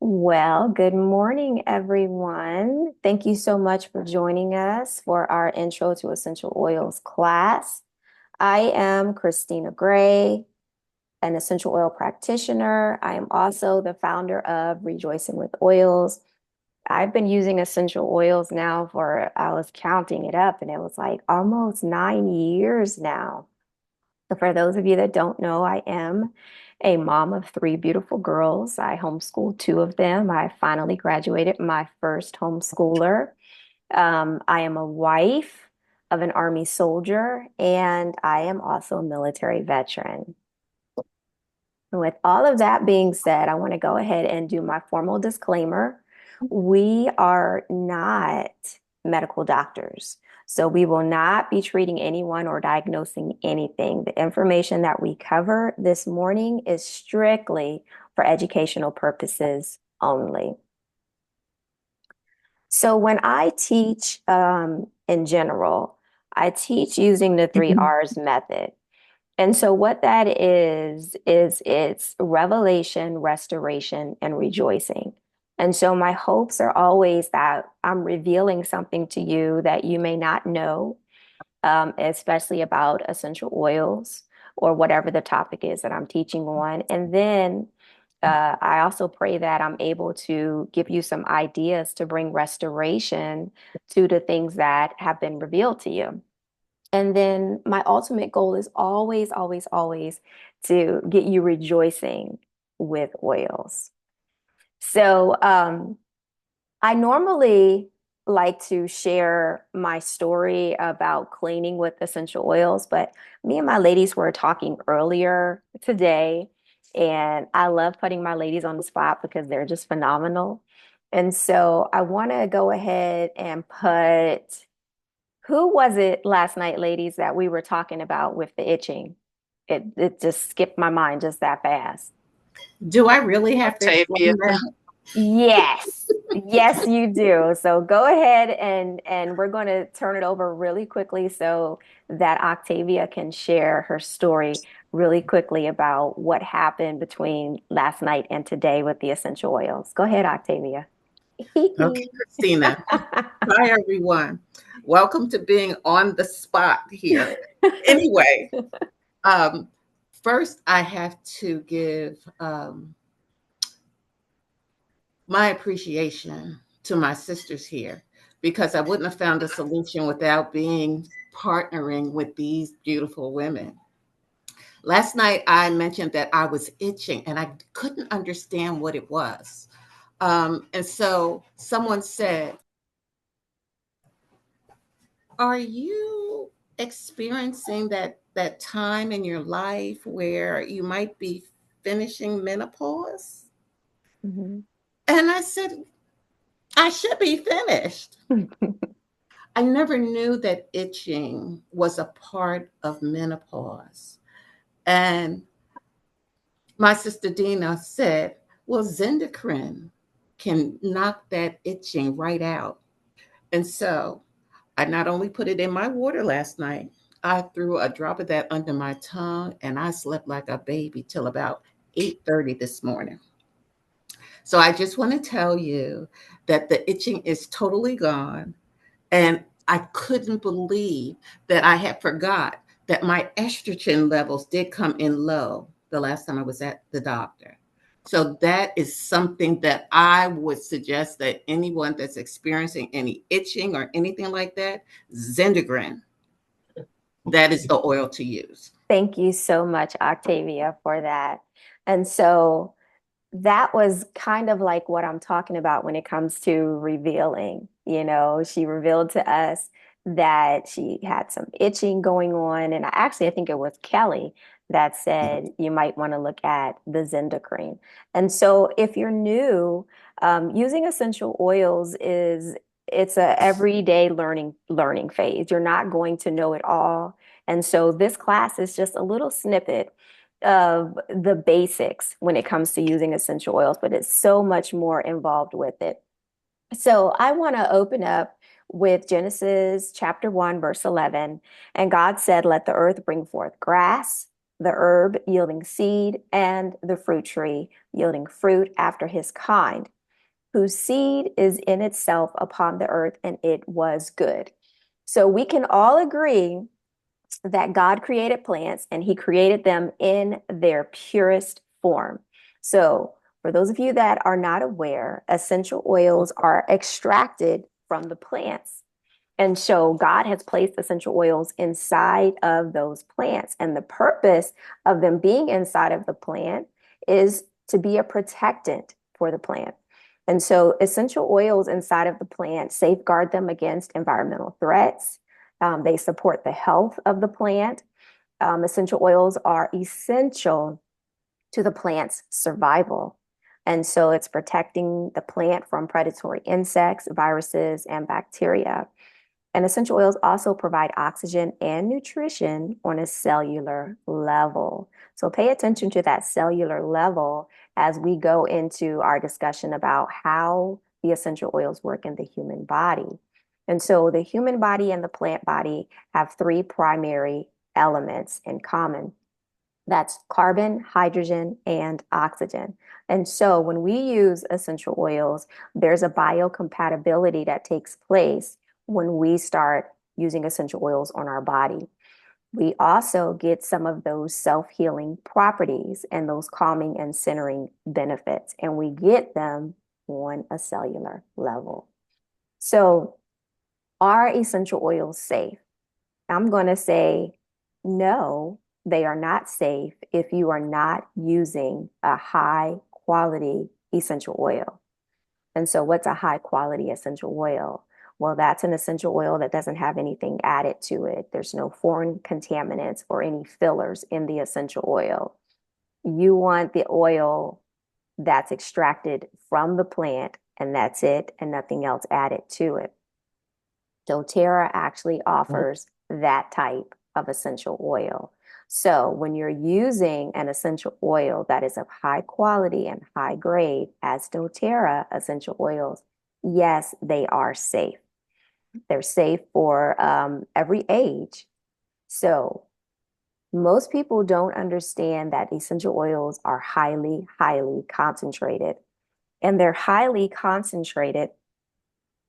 Well, good morning, everyone. Thank you so much for joining us for our Intro to Essential Oils class. I am Christina Gray, an essential oil practitioner. I am also the founder of Rejoicing with Oils. I've been using essential oils now I was counting it up, and it was like almost 9 years now. So for those of you that don't know, I am a mom of three beautiful girls. I homeschooled two of them. I finally graduated my first homeschooler. I am a wife of an Army soldier, and I am also a military veteran. And with all of that being said, I want to go ahead and do my formal disclaimer. We are not medical doctors. So we will not be treating anyone or diagnosing anything. The information that we cover this morning is strictly for educational purposes only. So when I teach in general, I teach using the three R's method. And so what that is it's revelation, restoration, and rejoicing. And so my hopes are always that I'm revealing something to you that you may not know, especially about essential oils or whatever the topic is that I'm teaching on. And then I also pray that I'm able to give you some ideas to bring restoration to the things that have been revealed to you. And then my ultimate goal is always, always, always to get you rejoicing with oils. So I normally like to share my story about cleaning with essential oils, but me and my ladies were talking earlier today, and I love putting my ladies on the spot because they're just phenomenal. And so I want to go ahead and put who was it last night, ladies, that we were talking about with the itching? It just skipped my mind just that fast. Do I really have to Octavia. explain that? Yes. Yes, you do. So go ahead and we're going to turn it over really quickly so that Octavia can share her story really quickly about what happened between last night and today with the essential oils. Go ahead, Octavia. Okay, Christina. Hi, everyone. Welcome to being on the spot here. Anyway, um, first, I have to give my appreciation to my sisters here because I wouldn't have found a solution without being partnering with these beautiful women. Last night, I mentioned that I was itching and I couldn't understand what it was. And so someone said, are you experiencing that time in your life where you might be finishing menopause? Mhm. And I said, I should be finished. I never knew that itching was a part of menopause. And my sister Dina said, well, Zendocrine can knock that itching right out. And so I not only put it in my water last night, I threw a drop of that under my tongue and I slept like a baby till about 8:30 this morning. So I just want to tell you that the itching is totally gone. And I couldn't believe that I had forgot that my estrogen levels did come in low the last time I was at the doctor. So that is something that I would suggest that anyone that's experiencing any itching or anything like that, Zendegrin, that is the oil to use. Thank you so much, Octavia, for that. And so that was kind of like what I'm talking about when it comes to revealing. She revealed to us that she had some itching going on. And I think it was Kelly that said you might want to look at the Zendocrine. And so if you're new, using essential oils it's a everyday learning phase. You're not going to know it all. And so this class is just a little snippet of the basics when it comes to using essential oils, but it's so much more involved with it. So I want to open up with Genesis chapter 1, verse 11. And God said, let the earth bring forth grass, the herb yielding seed, and the fruit tree yielding fruit after his kind, whose seed is in itself upon the earth, and it was good. So we can all agree that God created plants and he created them in their purest form. So, for those of you that are not aware, essential oils are extracted from the plants. And so God has placed essential oils inside of those plants. And the purpose of them being inside of the plant is to be a protectant for the plant. And so essential oils inside of the plant safeguard them against environmental threats. They support the health of the plant. Essential oils are essential to the plant's survival. And so it's protecting the plant from predatory insects, viruses, and bacteria. And essential oils also provide oxygen and nutrition on a cellular level. So pay attention to that cellular level as we go into our discussion about how the essential oils work in the human body. And so the human body and the plant body have three primary elements in common. That's carbon, hydrogen, and oxygen. And so when we use essential oils, there's a biocompatibility that takes place when we start using essential oils on our body. We also get some of those self-healing properties and those calming and centering benefits, and we get them on a cellular level. So, are essential oils safe? I'm going to say no, they are not safe if you are not using a high quality essential oil. And so, what's a high quality essential oil? Well, that's an essential oil that doesn't have anything added to it. There's no foreign contaminants or any fillers in the essential oil. You want the oil that's extracted from the plant, and that's it, and nothing else added to it. doTERRA actually offers that type of essential oil. So when you're using an essential oil that is of high quality and high grade, as doTERRA essential oils, yes, they are safe. They're safe for every age. So most people don't understand that essential oils are highly, highly concentrated. And they're highly concentrated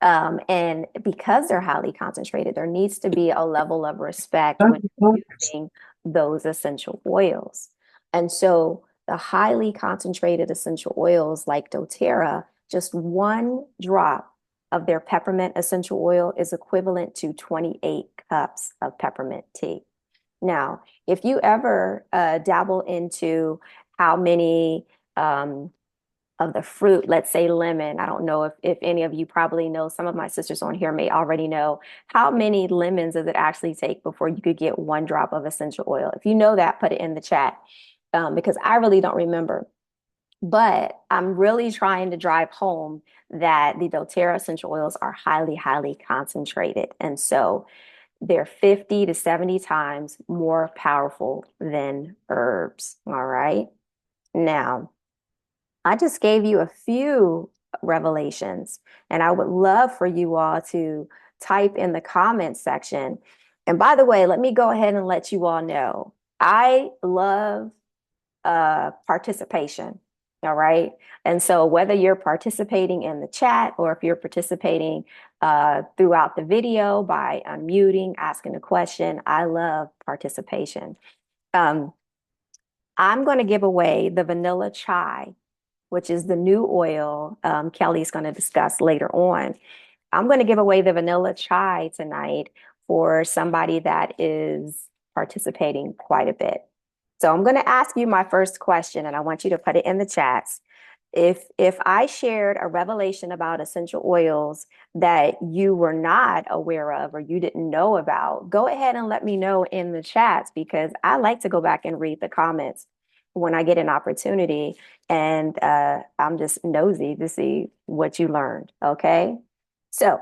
and because they're highly concentrated, there needs to be a level of respect when using those essential oils. And so the highly concentrated essential oils like doTERRA, just one drop of their peppermint essential oil is equivalent to 28 cups of peppermint tea. Now, if you ever dabble into how many of the fruit, let's say lemon. I don't know if any of you probably know, some of my sisters on here may already know how many lemons does it actually take before you could get one drop of essential oil. If you know that, put it in the chat because I really don't remember. But I'm really trying to drive home that the doTERRA essential oils are highly, highly concentrated. And so they're 50 to 70 times more powerful than herbs. All right. Now, I just gave you a few revelations, and I would love for you all to type in the comments section. And by the way, let me go ahead and let you all know I love participation. All right. And so, whether you're participating in the chat or if you're participating throughout the video by unmuting, asking a question, I love participation. Um, I'm going to give away the vanilla chai, which is the new oil Kelly's going to discuss later on. I'm going to give away the vanilla chai tonight for somebody that is participating quite a bit. So I'm going to ask you my first question, and I want you to put it in the chats. If I shared a revelation about essential oils that you were not aware of or you didn't know about, go ahead and let me know in the chats because I like to go back and read the comments when I get an opportunity. And I'm just nosy to see what you learned. Okay. So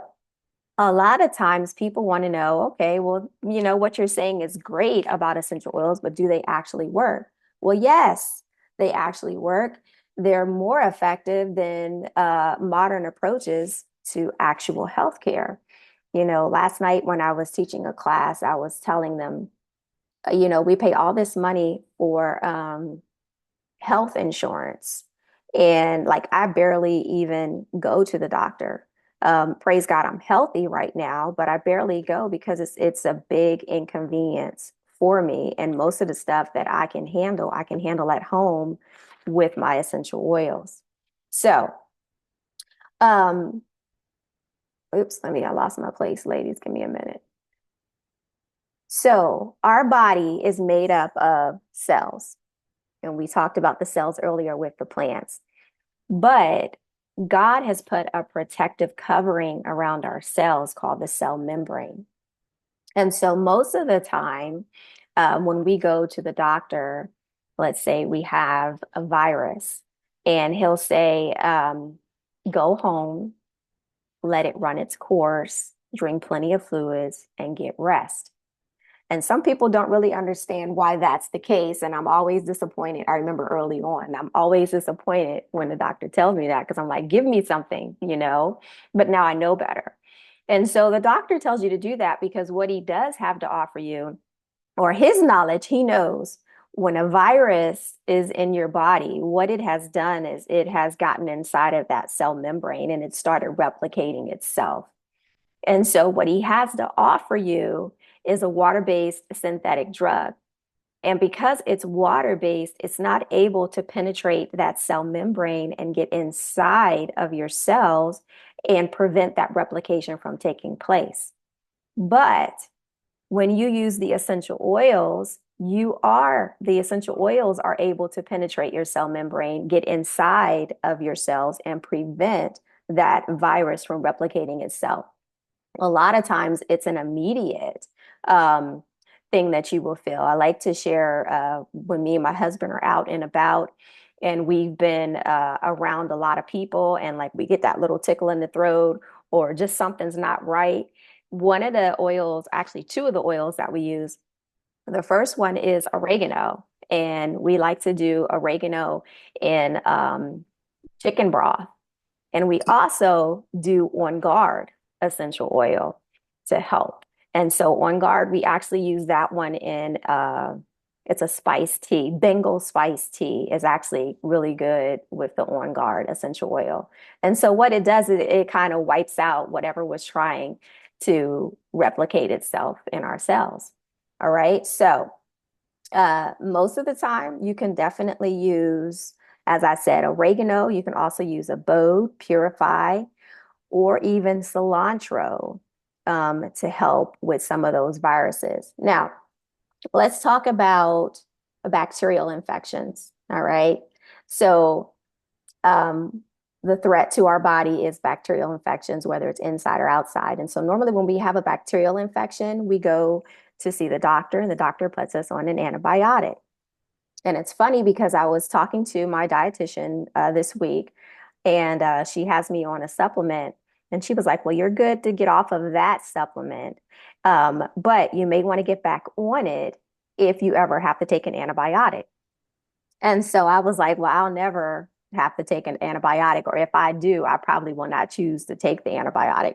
a lot of times people want to know, okay, well, you know, what you're saying is great about essential oils, but do they actually work? Well, yes, they actually work. They're more effective than modern approaches to actual healthcare. You know, last night when I was teaching a class, I was telling them, you know, we pay all this money for health insurance. And like I barely even go to the doctor. Praise God, I'm healthy right now, but I barely go because it's a big inconvenience for me. And most of the stuff that I can handle at home with my essential oils. So, um, oops, I lost my place, ladies. Give me a minute. So, our body is made up of cells, and we talked about the cells earlier with the plants. But God has put a protective covering around our cells called the cell membrane. And so, most of the time, when we go to the doctor, let's say we have a virus, and he'll say, go home, let it run its course, drink plenty of fluids, and get rest. And some people don't really understand why that's the case. And I'm always disappointed. I remember early on, I'm always disappointed when the doctor tells me that because I'm like, give me something, you know, but now I know better. And so the doctor tells you to do that because what he does have to offer you, or his knowledge, he knows when a virus is in your body, what it has done is it has gotten inside of that cell membrane and it started replicating itself. And so, what he has to offer you is a water based synthetic drug. And because it's water based, it's not able to penetrate that cell membrane and get inside of your cells and prevent that replication from taking place. But when you use the essential oils, the essential oils are able to penetrate your cell membrane, get inside of your cells, and prevent that virus from replicating itself. A lot of times it's an immediate um, thing that you will feel. I like to share when me and my husband are out and about and we've been around a lot of people and like we get that little tickle in the throat or just something's not right. One of the oils, actually two of the oils that we use, the first one is oregano. And we like to do oregano in chicken broth. And we also do On Guard essential oil to help. And so On Guard, we actually use that one in it's a spice tea. Bengal spice tea is actually really good with the On Guard essential oil. And so what it does is it kind of wipes out whatever was trying to replicate itself in our cells. All right. So most of the time, you can definitely use, as I said, oregano. You can also use abode, purify, or even cilantro to help with some of those viruses. Now, let's talk about bacterial infections. All right. So, um, the threat to our body is bacterial infections, whether it's inside or outside. And so, normally, when we have a bacterial infection, we go to see the doctor, and the doctor puts us on an antibiotic. And it's funny because I was talking to my dietitian this week, and she has me on a supplement. And she was like, well, you're good to get off of that supplement. But you may want to get back on it if you ever have to take an antibiotic. And so I was like, well, I'll never have to take an antibiotic, or if I do, I probably will not choose to take the antibiotic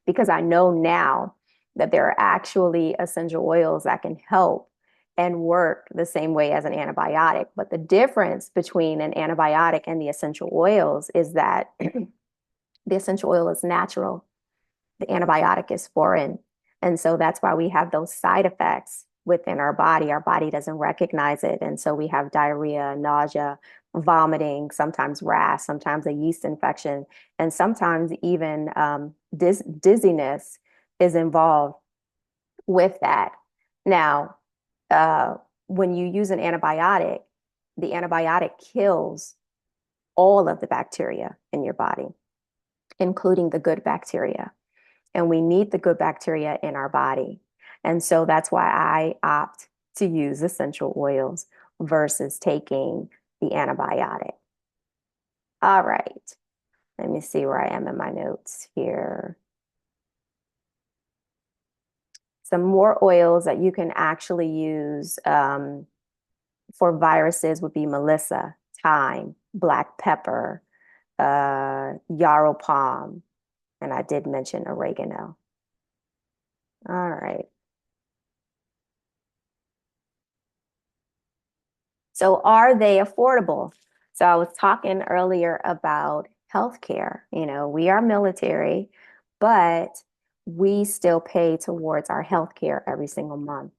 because I know now that there are actually essential oils that can help and work the same way as an antibiotic. But the difference between an antibiotic and the essential oils is that the essential oil is natural, the antibiotic is foreign. And so that's why we have those side effects within our body. Our body doesn't recognize it. And so we have diarrhea, nausea, vomiting, sometimes rash, sometimes a yeast infection, and sometimes even dizziness is involved with that. Now, uh, when you use an antibiotic, the antibiotic kills all of the bacteria in your body, including the good bacteria. And we need the good bacteria in our body. And so that's why I opt to use essential oils versus taking the antibiotic. All right. Let me see where I am in my notes here. Some more oils that you can actually use for viruses would be Melissa, thyme, black pepper, yarrow palm, and I did mention oregano. All right. So are they affordable? So I was talking earlier about healthcare. You know, we are military, but we still pay towards our healthcare every single month.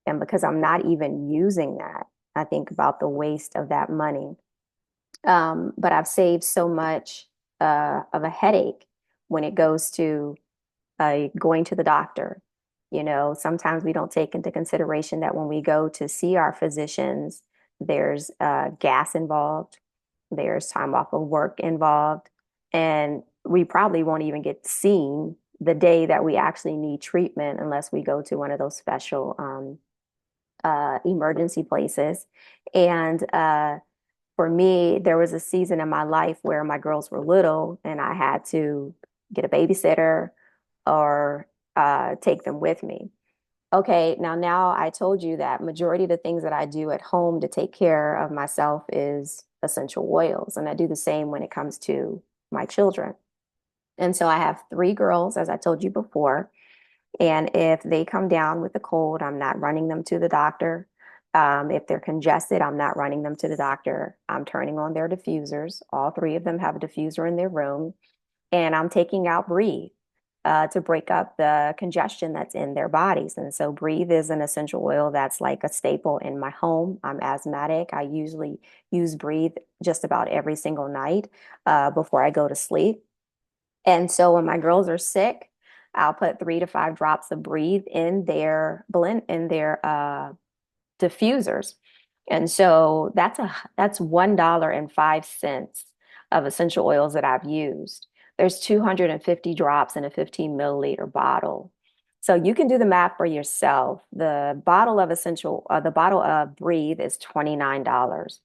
And because I'm not even using that, I think about the waste of that money. But I've saved so much of a headache when it goes to going to the doctor. You know, sometimes we don't take into consideration that when we go to see our physicians, there's gas involved, there's time off of work involved, and we probably won't even get seen the day that we actually need treatment unless we go to one of those special emergency places. And for me, there was a season in my life where my girls were little and I had to get a babysitter or take them with me. Okay, now I told you that majority of the things that I do at home to take care of myself is essential oils, and I do the same when it comes to my children. And so I have three girls, as I told you before, and if they come down with a cold, I'm not running them to the doctor. If they're congested, I'm not running them to the doctor. I'm turning on their diffusers. All three of them have a diffuser in their room, and I'm taking out Breathe to break up the congestion that's in their bodies. And so Breathe is an essential oil that's like a staple in my home. I'm asthmatic. I usually use Breathe just about every single night before I go to sleep. And so when my girls are sick, I'll put 3 to 5 drops of Breathe in their blend in their diffusers. And so that's $1.05 of essential oils that I've used. There's 250 drops in a 15 milliliter bottle. So you can do the math for yourself. The bottle of Breathe is $29.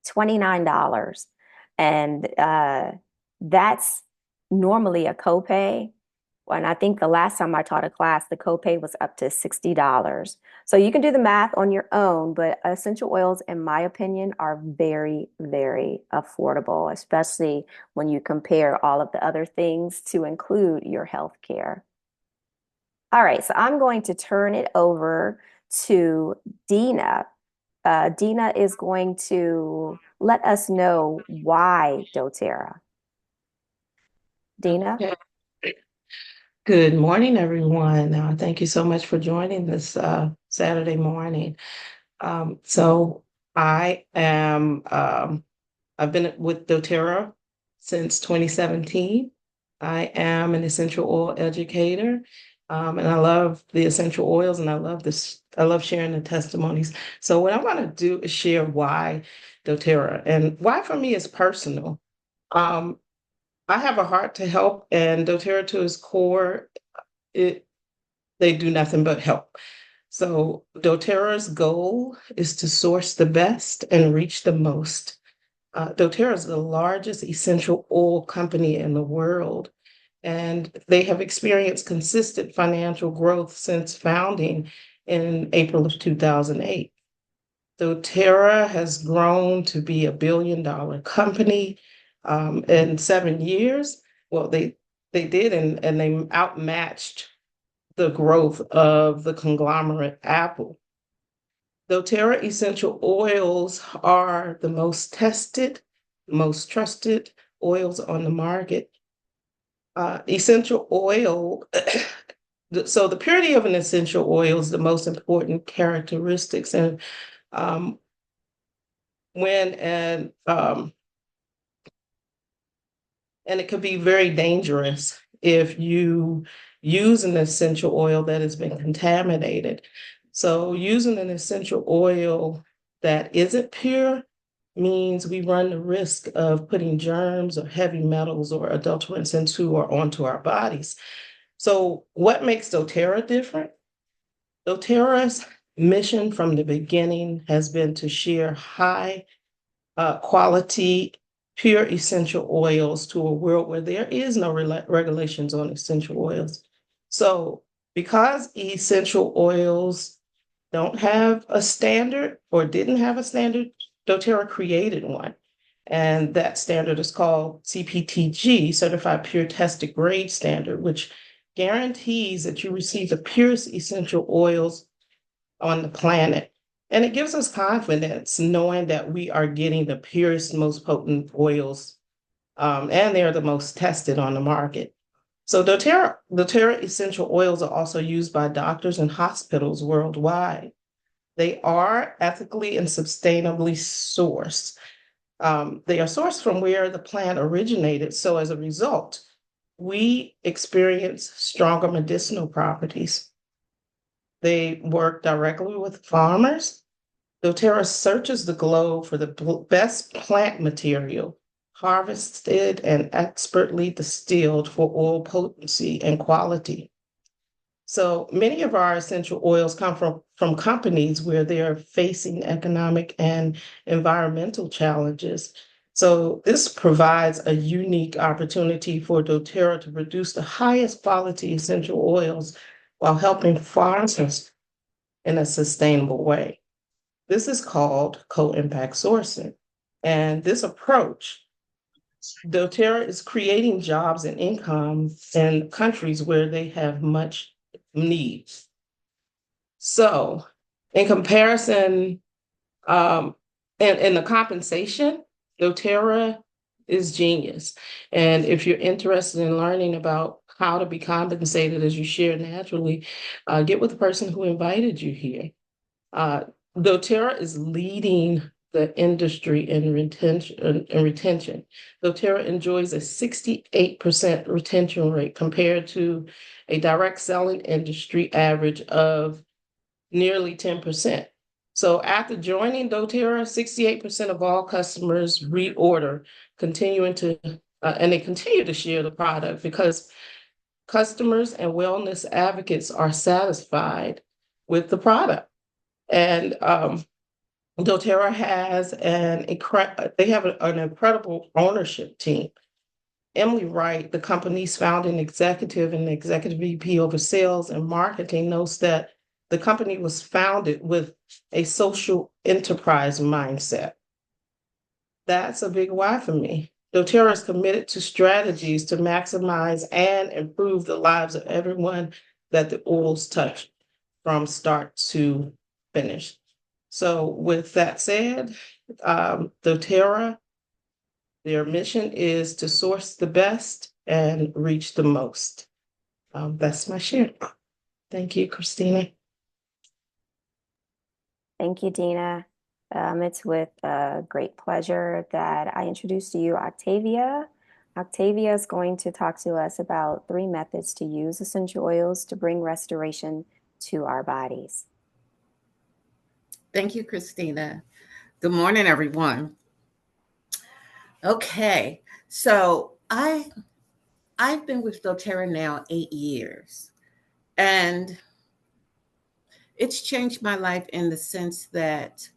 $29. And that's normally a copay. And I think the last time I taught a class, the copay was up to $60. So you can do the math on your own, but essential oils, in my opinion, are very, very affordable, especially when you compare all of the other things to include your health care. All right, so I'm going to turn it over to Dina. Dina is going to let us know why doTERRA. Dina? Okay. Good morning, everyone. Thank you so much for joining this Saturday morning. So I am, I've been with doTERRA since 2017. I am an essential oil educator, and I love the essential oils, and I love this. I love sharing the testimonies. So what I'm going to do is share why doTERRA, and why for me is personal. Um, I have a heart to help, and doTERRA to its core, it they do nothing but help. So doTERRA's goal is to source the best and reach the most. doTERRA is the largest essential oil company in the world, and they have experienced consistent financial growth since founding in April of 2008. doTERRA has grown to be $1 billion company in 7 years. Well, they did, and they outmatched the growth of the conglomerate Apple. doTERRA essential oils are the most tested, most trusted oils on the market. Essential oil, so the purity of an essential oil is the most important characteristics. And um, when and it could be very dangerous if you use an essential oil that has been contaminated. So using an essential oil that isn't pure means we run the risk of putting germs or heavy metals or adulterants into or onto our bodies. So what makes doTERRA different? doTERRA's mission from the beginning has been to share high quality, pure essential oils to a world where there is no regulations on essential oils. So, because essential oils don't have a standard or didn't have a standard, doTERRA created one. And that standard is called CPTG, Certified Pure Tested Grade Standard, which guarantees that you receive the purest essential oils on the planet. And it gives us confidence knowing that we are getting the purest, most potent oils, and they're the most tested on the market. So doTERRA essential oils are also used by doctors and hospitals worldwide. They are ethically and sustainably sourced. They are sourced from where the plant originated. So as a result, we experience stronger medicinal properties. They work directly with farmers. doTERRA searches the globe for the best plant material, harvested and expertly distilled for oil potency and quality. So many of our essential oils come from companies where they're facing economic and environmental challenges. So this provides a unique opportunity for doTERRA to produce the highest quality essential oils while helping farmers in a sustainable way. This is called co-impact sourcing. And this approach, doTERRA is creating jobs and income in countries where they have much need. So, in comparison, and the compensation, doTERRA is genius. And if you're interested in learning about how to be compensated as you share naturally, get with the person who invited you here. Uh, doTERRA is leading the industry in retention. doTERRA enjoys a 68% retention rate compared to a direct selling industry average of nearly 10%. So after joining doTERRA, 68% of all customers reorder, and they continue to share the product because customers and wellness advocates are satisfied with the product. And doTERRA has an incredible ownership team. Emily Wright, the company's founding executive and executive VP over sales and marketing, notes that the company was founded with a social enterprise mindset. That's a big why for me. doTERRA is committed to strategies to maximize and improve the lives of everyone that the oils touch from start to finish. So with that said, doTERRA, their mission is to source the best and reach the most. That's my share. Thank you, Christina. Thank you, Dina. It's with great pleasure that I introduce to you Octavia. Octavia is going to talk to us about 3 methods to use essential oils to bring restoration to our bodies. Thank you, Christina. Good morning, everyone. Okay, so I've been with doTERRA now 8 years, and it's changed my life in the sense that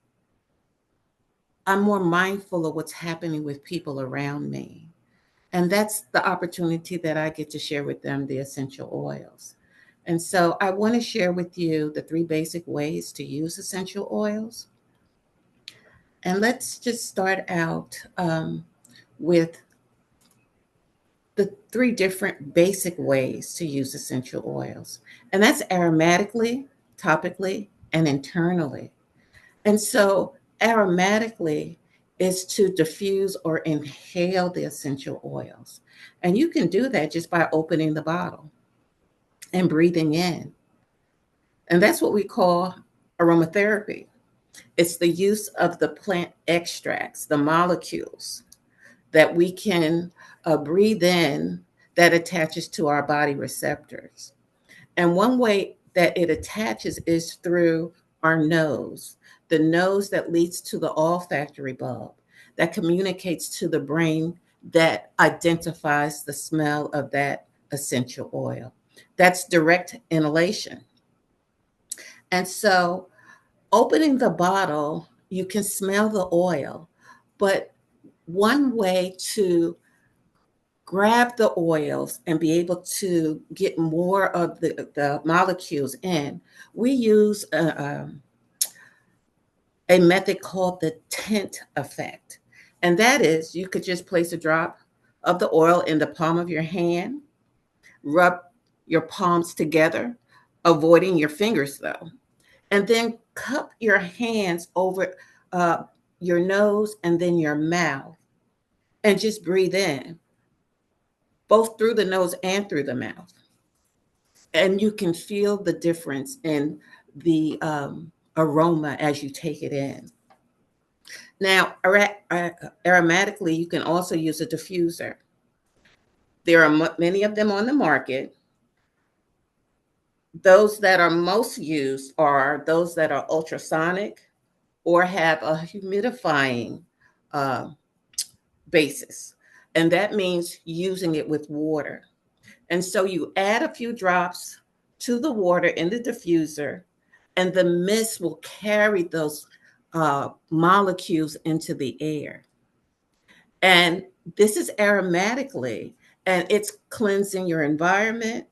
I'm more mindful of what's happening with people around me. And that's the opportunity that I get to share with them the essential oils. And so I want to share with you the 3 basic ways to use essential oils. And let's just start out with the 3 different basic ways to use essential oils. And that's aromatically, topically, and internally. And so aromatically is to diffuse or inhale the essential oils. And you can do that just by opening the bottle and breathing in. And that's what we call aromatherapy. It's the use of the plant extracts, the molecules that we can breathe in that attaches to our body receptors. And one way that it attaches is through our nose, the nose that leads to the olfactory bulb that communicates to the brain that identifies the smell of that essential oil. That's direct inhalation. And so opening the bottle, you can smell the oil, but one way to grab the oils and be able to get more of the molecules in, we use a method called the tint effect. And that is, you could just place a drop of the oil in the palm of your hand, rub your palms together, avoiding your fingers though, and then cup your hands over your nose and then your mouth and just breathe in, both through the nose and through the mouth. And you can feel the difference in the aroma as you take it in. Now, aromatically, you can also use a diffuser. There are many of them on the market. Those that are most used are those that are ultrasonic or have a humidifying uh, basis. And that means using it with water. And so you add a few drops to the water in the diffuser, and the mist will carry those molecules into the air. And this is aromatically, and it's cleansing your environment.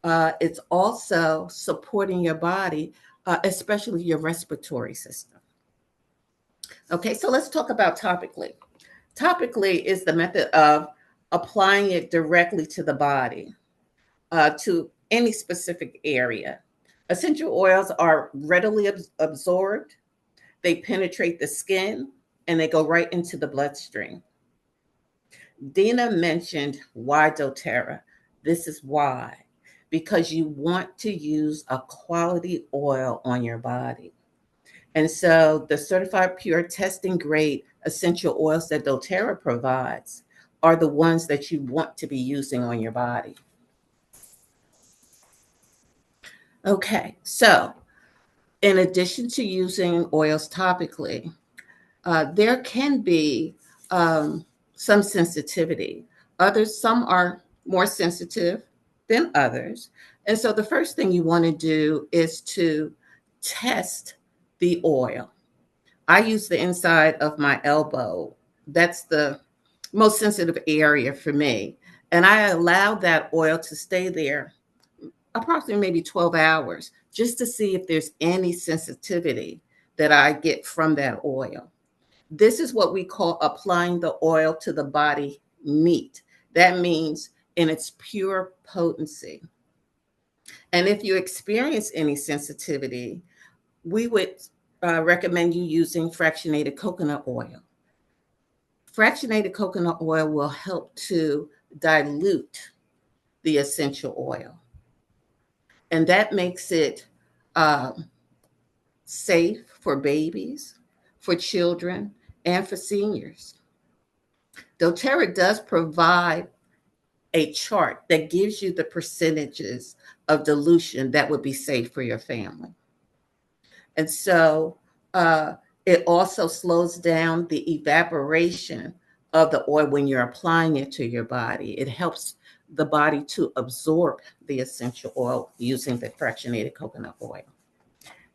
It's also supporting your body, especially your respiratory system. Okay, so let's talk about topically. Topically is the method of applying it directly to the body, to any specific area. Essential oils are readily absorbed, they penetrate the skin, and they go right into the bloodstream. Dina mentioned why doTERRA. This is why. Because you want to use a quality oil on your body. And so the certified pure testing grade essential oils that doTERRA provides are the ones that you want to be using on your body. Okay, so in addition to using oils topically, there can be some sensitivity. Some are more sensitive than others. And so the first thing you want to do is to test the oil. I use the inside of my elbow. That's the most sensitive area for me. And I allow that oil to stay there approximately maybe 12 hours just to see if there's any sensitivity that I get from that oil. This is what we call applying the oil to the body neat. That means in its pure potency. And if you experience any sensitivity, we would recommend you using fractionated coconut oil. Fractionated coconut oil will help to dilute the essential oil. And that makes it safe for babies, for children, and for seniors. doTERRA does provide a chart that gives you the percentages of dilution that would be safe for your family. And so it also slows down the evaporation of the oil when you're applying it to your body. It helps the body to absorb the essential oil using the fractionated coconut oil.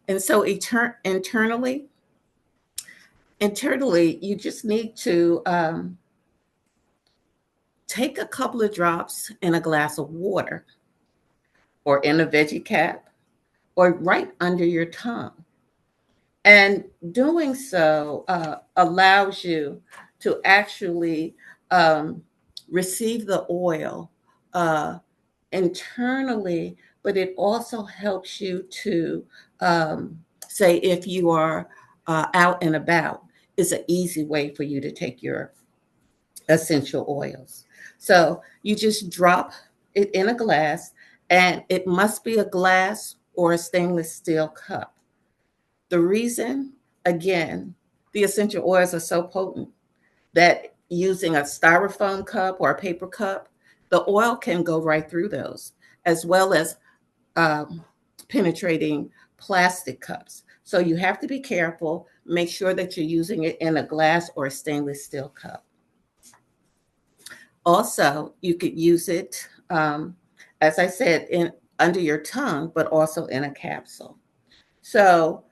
And so internally, you just need to take a couple of drops in a glass of water or in a veggie cap or right under your tongue. And doing so allows you to actually receive the oil internally, but it also helps you to say if you are out and about, it's an easy way for you to take your essential oils. So you just drop it in a glass, and it must be a glass or a stainless steel cup. The reason, again, the essential oils are so potent that using a styrofoam cup or a paper cup, the oil can go right through those, as well as penetrating plastic cups. So you have to be careful. Make sure that you're using it in a glass or a stainless steel cup. Also, you could use it, as I said, in under your tongue, but also in a capsule. So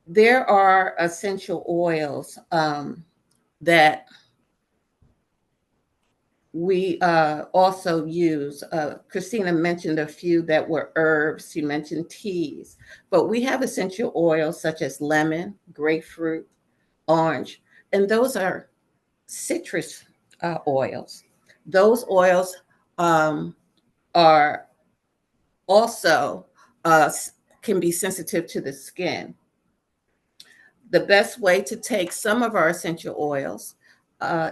there are essential oils that we also use. Christina mentioned a few that were herbs. She mentioned teas, but we have essential oils such as lemon, grapefruit, orange, and those are citrus oils. Those oils are also can be sensitive to the skin. The best way to take some of our essential oils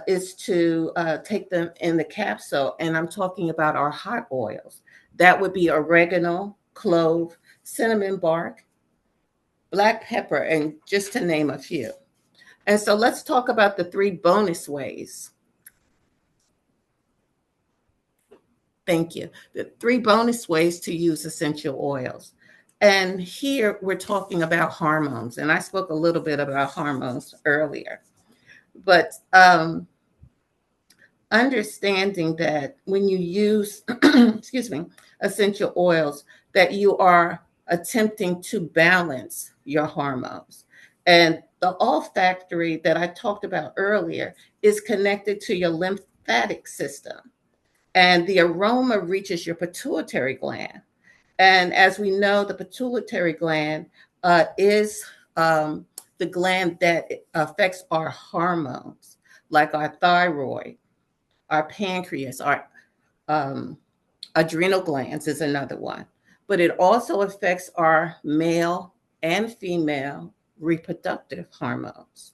is to take them in the capsule. And I'm talking about our hot oils. That would be oregano, clove, cinnamon bark, black pepper, and just to name a few. And so let's talk about the 3 bonus ways. Thank you. The 3 bonus ways to use essential oils. And here we're talking about hormones. And I spoke a little bit about hormones earlier. But understanding that when you use, excuse me, essential oils, that you are attempting to balance your hormones. And the olfactory that I talked about earlier is connected to your lymphatic system. And the aroma reaches your pituitary gland. And as we know, the pituitary gland is the gland that affects our hormones, like our thyroid, our pancreas, our adrenal glands is another one. But it also affects our male and female reproductive hormones.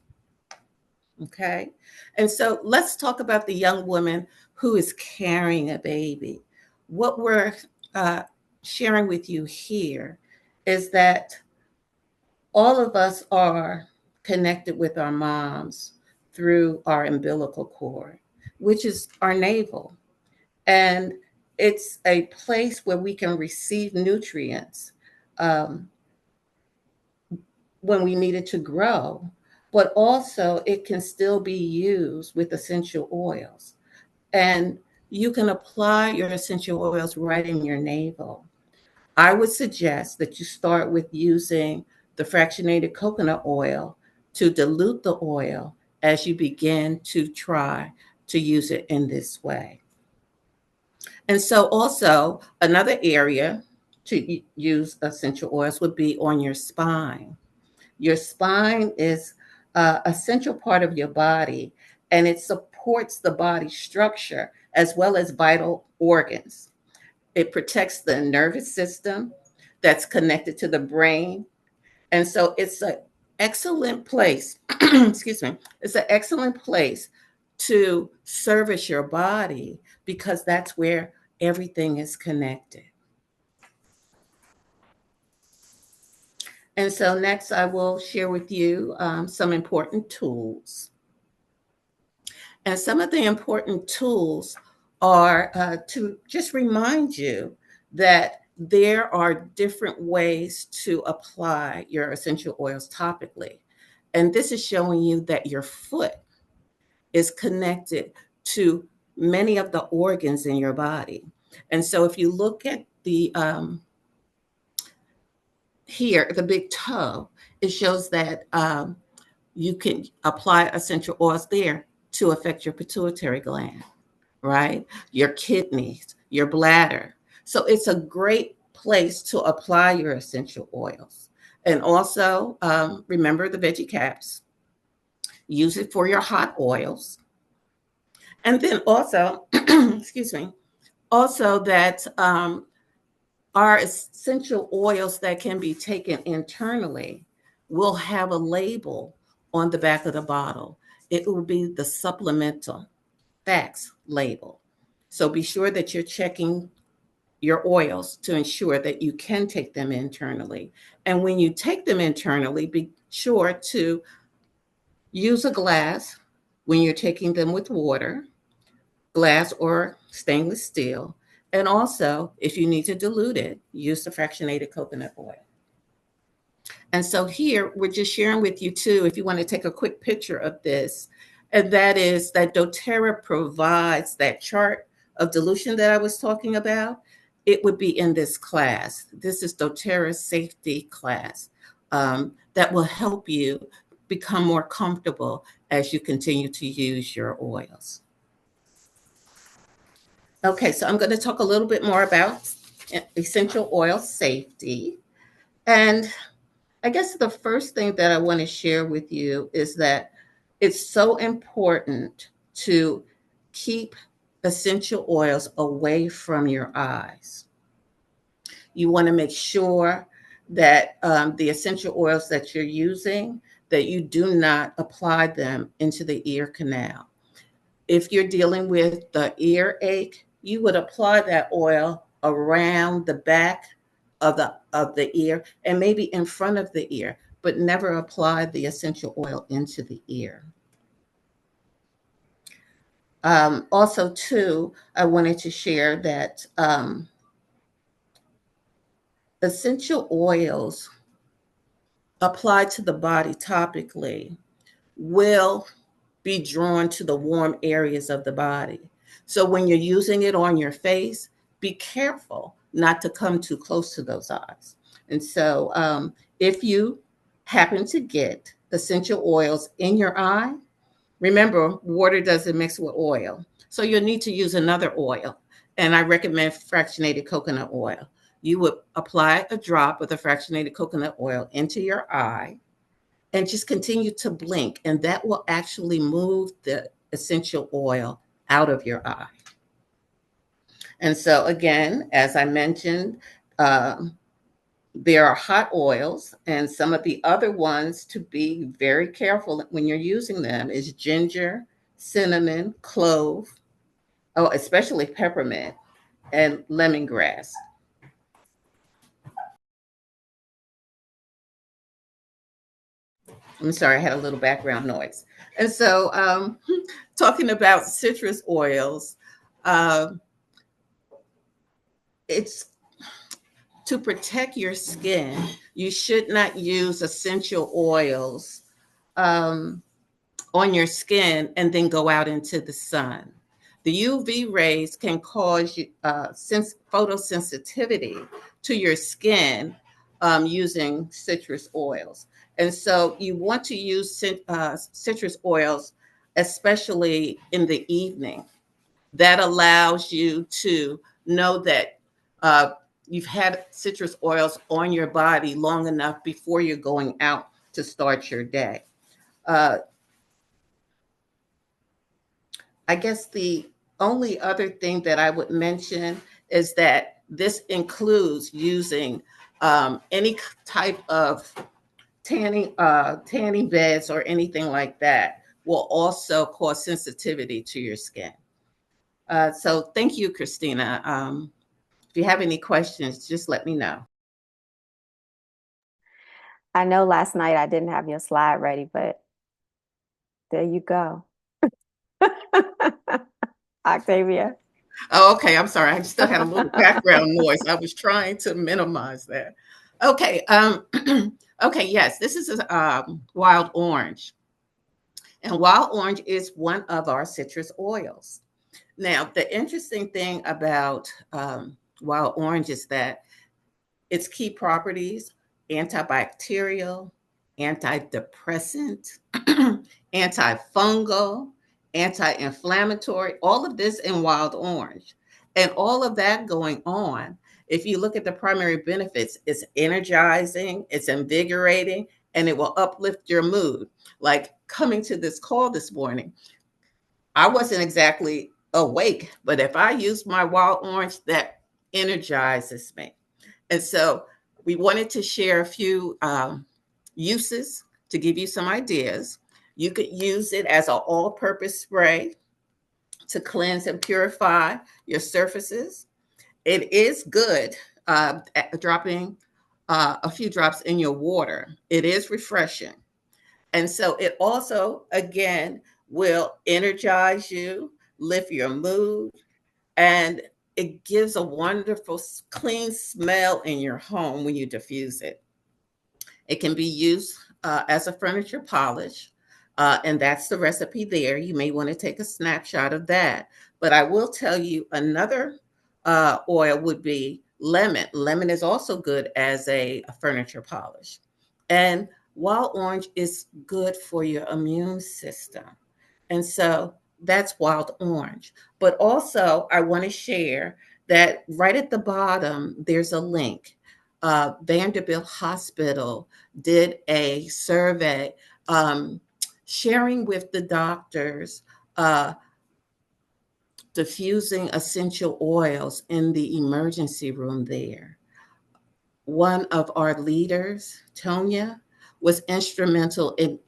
Okay. And so let's talk about the young woman who is carrying a baby. What we're sharing with you here is that all of us are connected with our moms through our umbilical cord, which is our navel. And it's a place where we can receive nutrients when we need it to grow, but also it can still be used with essential oils. And you can apply your essential oils right in your navel. I would suggest that you start with using the fractionated coconut oil to dilute the oil as you begin to try to use it in this way. And so also another area to use essential oils would be on your spine. Your spine is an essential part of your body, and it supports the body structure as well as vital organs. It protects the nervous system that's connected to the brain. And so it's an excellent place, excuse me, it's an excellent place to service your body because that's where everything is connected. And so next I will share with you some important tools. And some of the important tools are to just remind you that there are different ways to apply your essential oils topically. And this is showing you that your foot is connected to many of the organs in your body. And so if you look at the here, the big toe, it shows that you can apply essential oils there to affect your pituitary gland, right? Your kidneys, your bladder. So it's a great place to apply your essential oils. And also, remember the veggie caps. Use it for your hot oils. And then also, excuse me, also that our essential oils that can be taken internally will have a label on the back of the bottle. It will be the supplemental facts label. So be sure that you're checking your oils to ensure that you can take them internally. And when you take them internally, be sure to use a glass when you're taking them with water, glass or stainless steel. And also, if you need to dilute it, use the fractionated coconut oil. And so here we're just sharing with you too, if you want to take a quick picture of this, and that is that doTERRA provides that chart of dilution that I was talking about. It would be in this class. This is doTERRA's safety class that will help you become more comfortable as you continue to use your oils. Okay, so I'm going to talk a little bit more about essential oil safety. And I guess the first thing that I want to share with you is that it's so important to keep essential oils away from your eyes. You want to make sure that the essential oils that you're using, that you do not apply them into the ear canal. If you're dealing with the earache, you would apply that oil around the back of the ear and maybe in front of the ear, but never apply the essential oil into the ear. Also, too, I wanted to share that essential oils applied to the body topically will be drawn to the warm areas of the body. So when you're using it on your face, be careful not to come too close to those eyes. And so if you happen to get essential oils in your eye, remember, water doesn't mix with oil. So you'll need to use another oil. And I recommend fractionated coconut oil. You would apply a drop of the fractionated coconut oil into your eye and just continue to blink. And that will actually move the essential oil out of your eye. And so, again, as I mentioned, there are hot oils, and some of the other ones to be very careful when you're using them is ginger, cinnamon, clove, oh, especially peppermint, and lemongrass. I'm sorry, I had a little background noise. And so, talking about citrus oils, uh, it's to protect your skin. You should not use essential oils um, on your skin and then go out into the sun. The UV rays can cause photosensitivity to your skin using citrus oils. And so you want to use citrus oils, especially in the evening. That allows you to know that uh, you've had citrus oils on your body long enough before you're going out to start your day. Uh, I guess the only other thing that I would mention is that this includes using any type of tanning beds or anything like that will also cause sensitivity to your skin. So thank you, Christina. If you have any questions, just let me know. I know last night I didn't have your slide ready, but there you go. Octavia. Oh, okay. I'm sorry. I still had a little background noise. I was trying to minimize that. Okay. Okay. Yes, this is a wild orange, and wild orange is one of our citrus oils. Now, the interesting thing about wild orange is that its key properties: antibacterial, antidepressant, antifungal, anti inflammatory, all of this in wild orange. And all of that going on, if you look at the primary benefits, it's energizing, it's invigorating, and it will uplift your mood. Like coming to this call this morning, I wasn't exactly awake, but if I use my wild orange, that energizes me. And so we wanted to share a few uses to give you some ideas. You could use it as an all-purpose spray to cleanse and purify your surfaces. It is good at dropping a few drops in your water. It is refreshing. And so it also, again, will energize you, lift your mood, and it gives a wonderful clean smell in your home when you diffuse it. It can be used as a furniture polish, and that's the recipe there. You may want to take a snapshot of that. But I will tell you another oil would be lemon. Lemon is also good as a furniture polish. And wild orange is good for your immune system. And so that's wild orange. But also, I want to share that right at the bottom, there's a link. Vanderbilt Hospital did a survey sharing with the doctors diffusing essential oils in the emergency room there. one of our leaders, Tonya, was instrumental in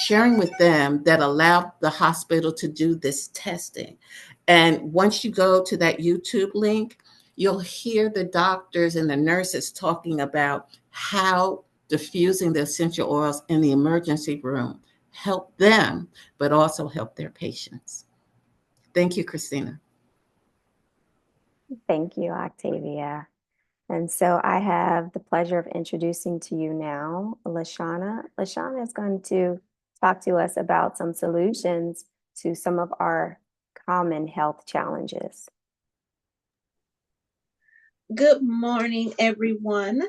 sharing with them that allowed the hospital to do this testing. And once you go to that YouTube link, you'll hear the doctors and the nurses talking about how diffusing the essential oils in the emergency room help them, but also help their patients. Thank you, Christina. Thank you, Octavia. And so I have the pleasure of introducing to you now Lashana. Lashana is going to talk to us about some solutions to some of our common health challenges. Good morning, everyone.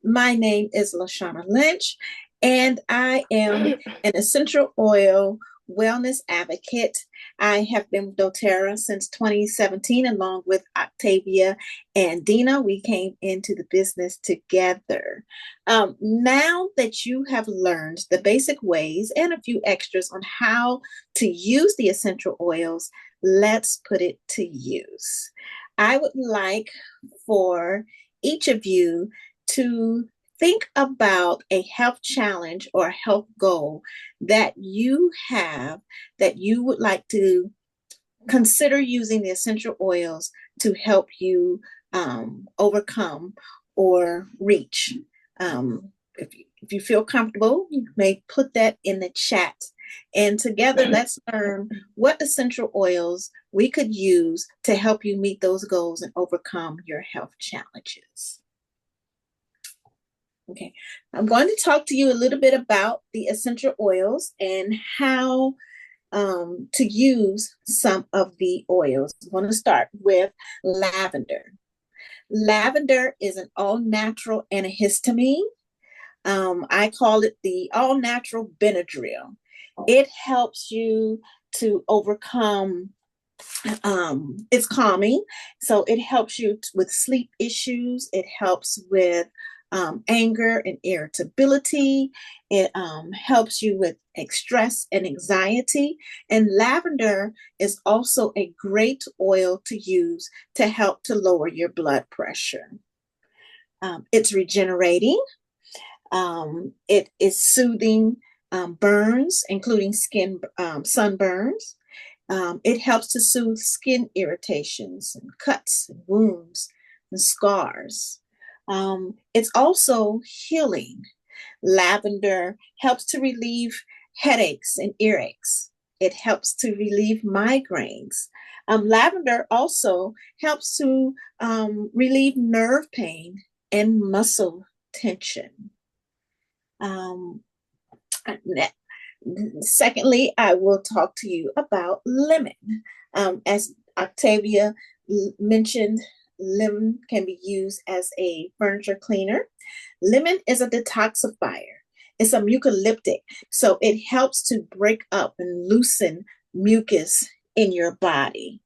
My name is Lashana Lynch, and I am an essential oil wellness advocate. I have been with doTERRA since 2017, along with Octavia and Dina. We came into the business together. Now that you have learned the basic ways and a few extras on how to use the essential oils, let's put it to use. I would like for each of you to think about a health challenge or a health goal that you have that you would like to consider using the essential oils to help you overcome or reach. If you feel comfortable, you may put that in the chat. And together, let's learn what essential oils we could use to help you meet those goals and overcome your health challenges. Okay, I'm going to talk to you a little bit about the essential oils and how to use some of the oils. I'm going to start with lavender. Lavender is an all-natural antihistamine. I call it the all-natural Benadryl. It helps you to overcome, it's calming. So it helps you with sleep issues. It helps with anger and irritability. It helps you with stress and anxiety. And lavender is also a great oil to use to help to lower your blood pressure. It's regenerating. It is soothing burns, including skin sunburns. It helps to soothe skin irritations and cuts and wounds and scars. It's also healing. Lavender helps to relieve headaches and earaches. It helps to relieve migraines. Lavender also helps to relieve nerve pain and muscle tension. Secondly, I will talk to you about lemon. As Octavia mentioned, lemon can be used as a furniture cleaner. Lemon is a detoxifier. It's a mucolyptic, so it helps to break up and loosen mucus in your body.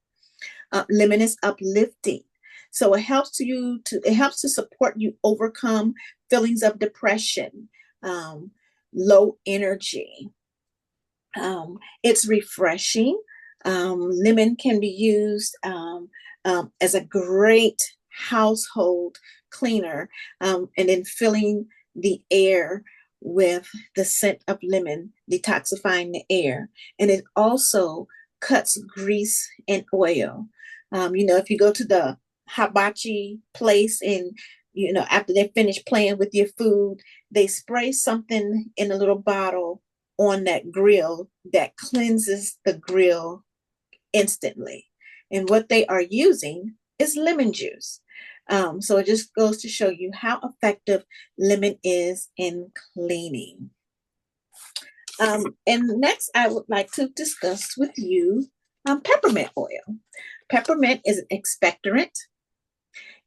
Lemon is uplifting, so it helps to support you overcome feelings of depression, low energy. It's refreshing. Lemon can be used as a great household cleaner, and then filling the air with the scent of lemon, detoxifying the air. And it also cuts grease and oil. If you go to the hibachi place and after they finish playing with your food, they spray something in a little bottle on that grill that cleanses the grill instantly. And what they are using is lemon juice. So it just goes to show you how effective lemon is in cleaning. And next, I would like to discuss with you peppermint oil. Peppermint is an expectorant.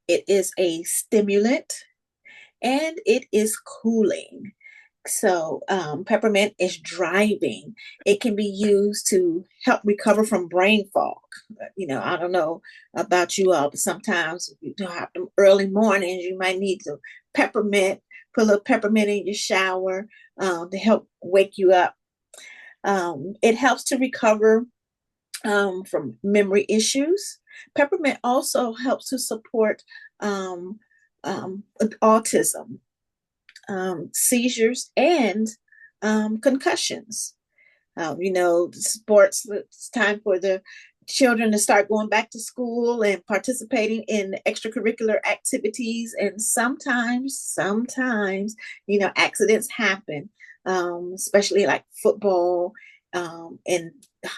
It is a stimulant, and it is cooling. So peppermint is driving. It can be used to help recover from brain fog. I don't know about you all, but sometimes if you have them early mornings, you might need to put a little peppermint in your shower to help wake you up. It helps to recover from memory issues. Peppermint also helps to support autism, seizures, and concussions. Sports, it's time for the children to start going back to school and participating in extracurricular activities. And sometimes, accidents happen, especially like football, and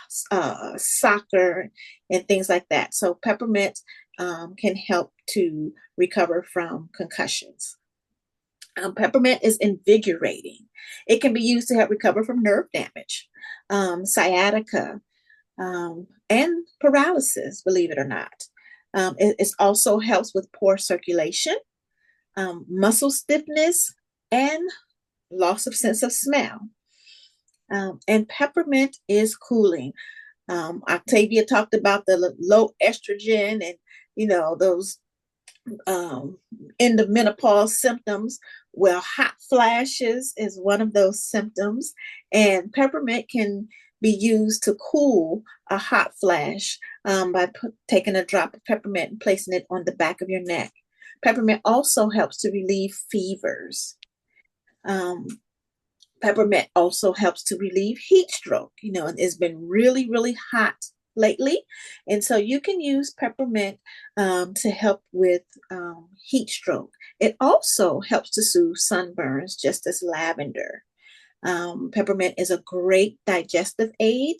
soccer and things like that. So peppermint can help to recover from concussions. Peppermint is invigorating. It can be used to help recover from nerve damage, sciatica, and paralysis, believe it or not. It also helps with poor circulation, muscle stiffness, and loss of sense of smell. And peppermint is cooling. Octavia talked about the low estrogen and, those end of menopause symptoms. Well, hot flashes is one of those symptoms, and peppermint can be used to cool a hot flash by taking a drop of peppermint and placing it on the back of your neck. Peppermint also helps to relieve fevers. Peppermint also helps to relieve heat stroke. It's been really, really hot lately. And so you can use peppermint to help with heat stroke. It also helps to soothe sunburns, just as lavender. Peppermint is a great digestive aid.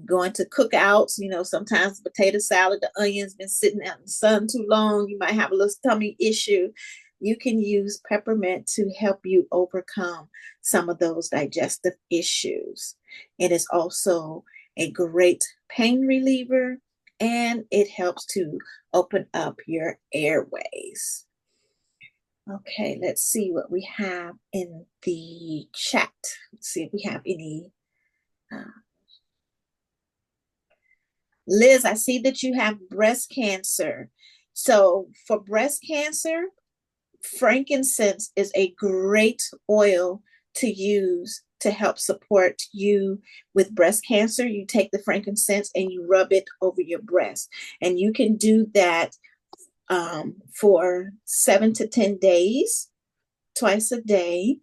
Going to cookouts, sometimes potato salad, the onion's been sitting out in the sun too long. You might have a little tummy issue. You can use peppermint to help you overcome some of those digestive issues. It is also a great pain reliever, and it helps to open up your airways. Okay, let's see what we have in the chat. Let's see if we have any. Liz, I see that you have breast cancer. So for breast cancer, frankincense is a great oil to use to help support you with breast cancer. You take the frankincense and you rub it over your breast, and you can do that for 7 to 10 days, twice a day,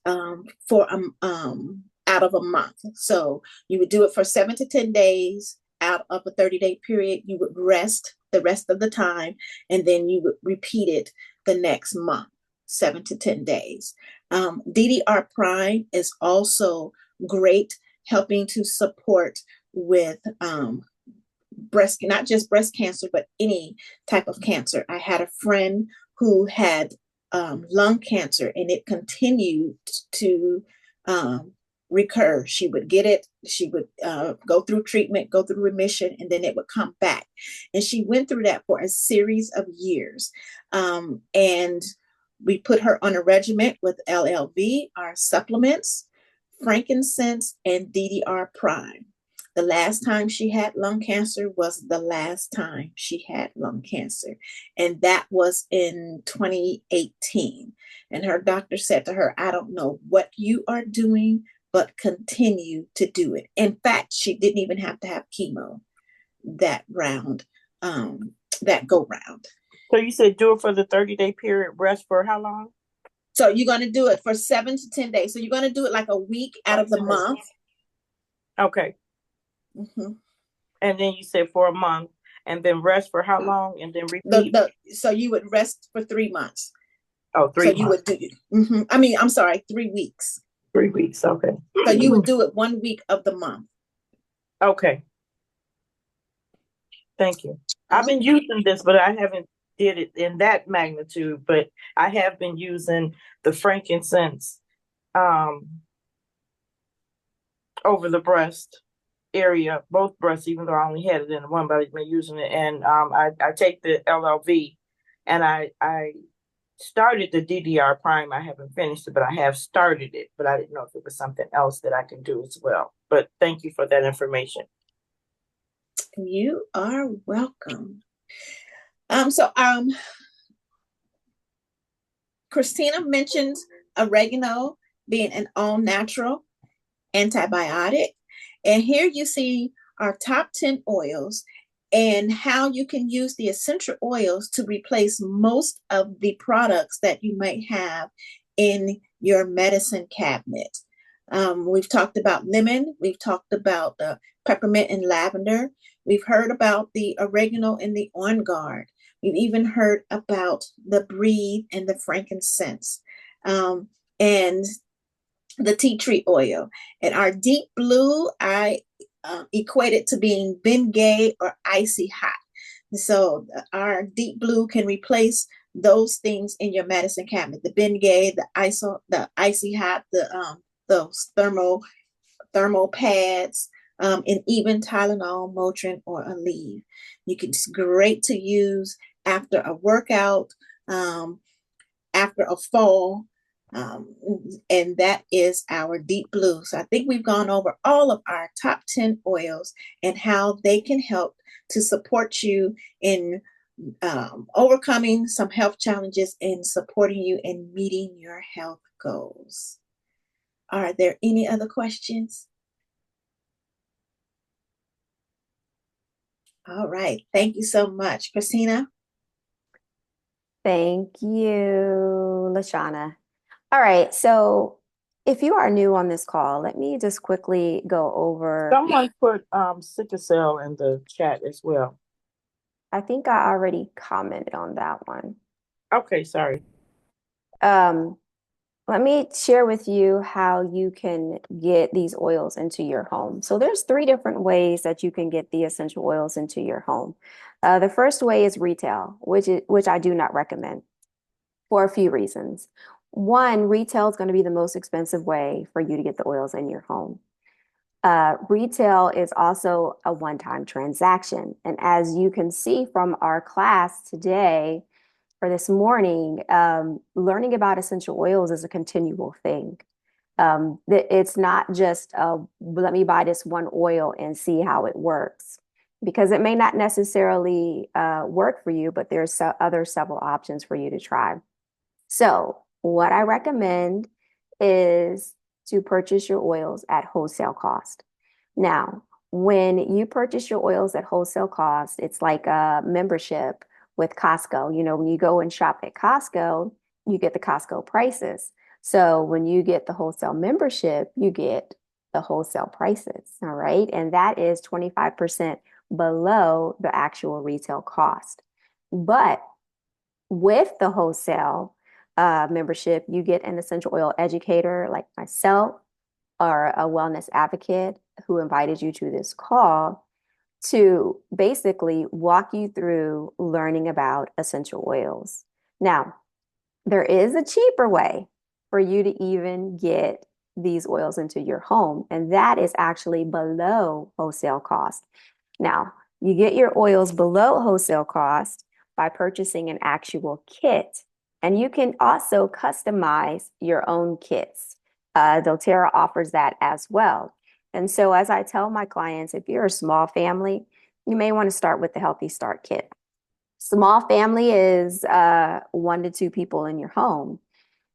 for out of a month. So you would do it for 7 to 10 days out of a 30-day period. You would rest the rest of the time, and then you would repeat it the next month, 7 to 10 days. DDR prime is also great, helping to support with not just breast cancer, but any type of cancer. I had a friend who had lung cancer, and it continued to recur. She would get it, she would go through treatment, go through remission, and then it would come back. And she went through that for a series of years. And we put her on a regimen with LLV, our supplements, frankincense, and DDR prime. The last time she had lung cancer was the last time she had lung cancer. And that was in 2018. And her doctor said to her, "I don't know what you are doing, but continue to do it." In fact, she didn't even have to have chemo that round, that go round. So you said do it for the 30-day period, rest for how long? So you're going to do it for 7 to 10 days. So you're going to do it like a week out of the month. Okay. Mm-hmm. And then you said for a month, and then rest for how long, and then repeat? So you would rest for 3 months. Oh, 3 months. You would do, 3 weeks. 3 weeks, okay. So you would do it 1 week of the month. Okay. Thank you. I've been using this, but I haven't did it in that magnitude, but I have been using the frankincense over the breast area, both breasts, even though I only had it in one, but I've been using it. And I take the LLV, and I started the DDR prime. I haven't finished it, but I have started it, but I didn't know if it was something else that I can do as well. But thank you for that information. You are welcome. Christina mentioned oregano being an all-natural antibiotic. And here you see our top 10 oils. and how you can use the essential oils to replace most of the products that you might have in your medicine cabinet. We've talked about lemon, we've talked about the peppermint and lavender, we've heard about the oregano and the on guard, we've even heard about the breathe and the frankincense, and the tea tree oil. And our deep blue, I equate it to being Bengay or icy hot. So our deep blue can replace those things in your medicine cabinet: the Bengay, the icy hot, those thermal pads, and even Tylenol, Motrin, or Aleve. It's great to use after a workout, after a fall, um, and that is our deep blue. So I think we've gone over all of our top 10 oils and how they can help to support you in overcoming some health challenges and supporting you in meeting your health goals. Are there any other questions? All right. Thank you so much. Christina? Thank you, Lashana. All right, so if you are new on this call, let me just quickly go over. Someone put sickle cell in the chat as well. I think I already commented on that one. Okay, sorry. Let me share with you how you can get these oils into your home. So there's 3 different ways that you can get the essential oils into your home. The first way is retail, which I do not recommend for a few reasons. One, retail is going to be the most expensive way for you to get the oils in your home. Retail is also a one-time transaction. And as you can see from our class today, for this morning, learning about essential oils is a continual thing. It's not just let me buy this one oil and see how it works, because it may not necessarily work for you, but there's several options for you to try. So what I recommend is to purchase your oils at wholesale cost. Now, when you purchase your oils at wholesale cost, it's like a membership with Costco. You know, when you go and shop at Costco, you get the Costco prices. So when you get the wholesale membership, you get the wholesale prices. All right. And that is 25% below the actual retail cost. But with the wholesale membership, you get an essential oil educator like myself or a wellness advocate who invited you to this call to basically walk you through learning about essential oils. Now, there is a cheaper way for you to even get these oils into your home, and that is actually below wholesale cost. Now, you get your oils below wholesale cost by purchasing an actual kit, and you can also customize your own kits. doTERRA offers that as well. And so, as I tell my clients, if you're a small family, you may want to start with the Healthy Start Kit. Small family is 1 to 2 people in your home.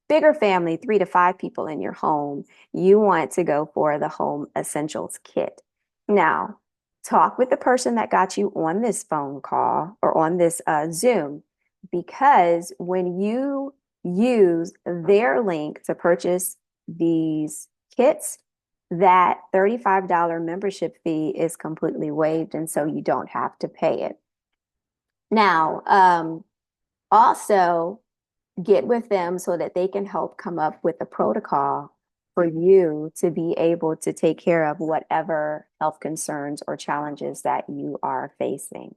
Bigger family, 3 to 5 people in your home, you want to go for the Home Essentials Kit. Now, talk with the person that got you on this phone call or on this Zoom, because when you use their link to purchase these kits, that $35 membership fee is completely waived, and so you don't have to pay it. Now, also get with them so that they can help come up with a protocol for you to be able to take care of whatever health concerns or challenges that you are facing.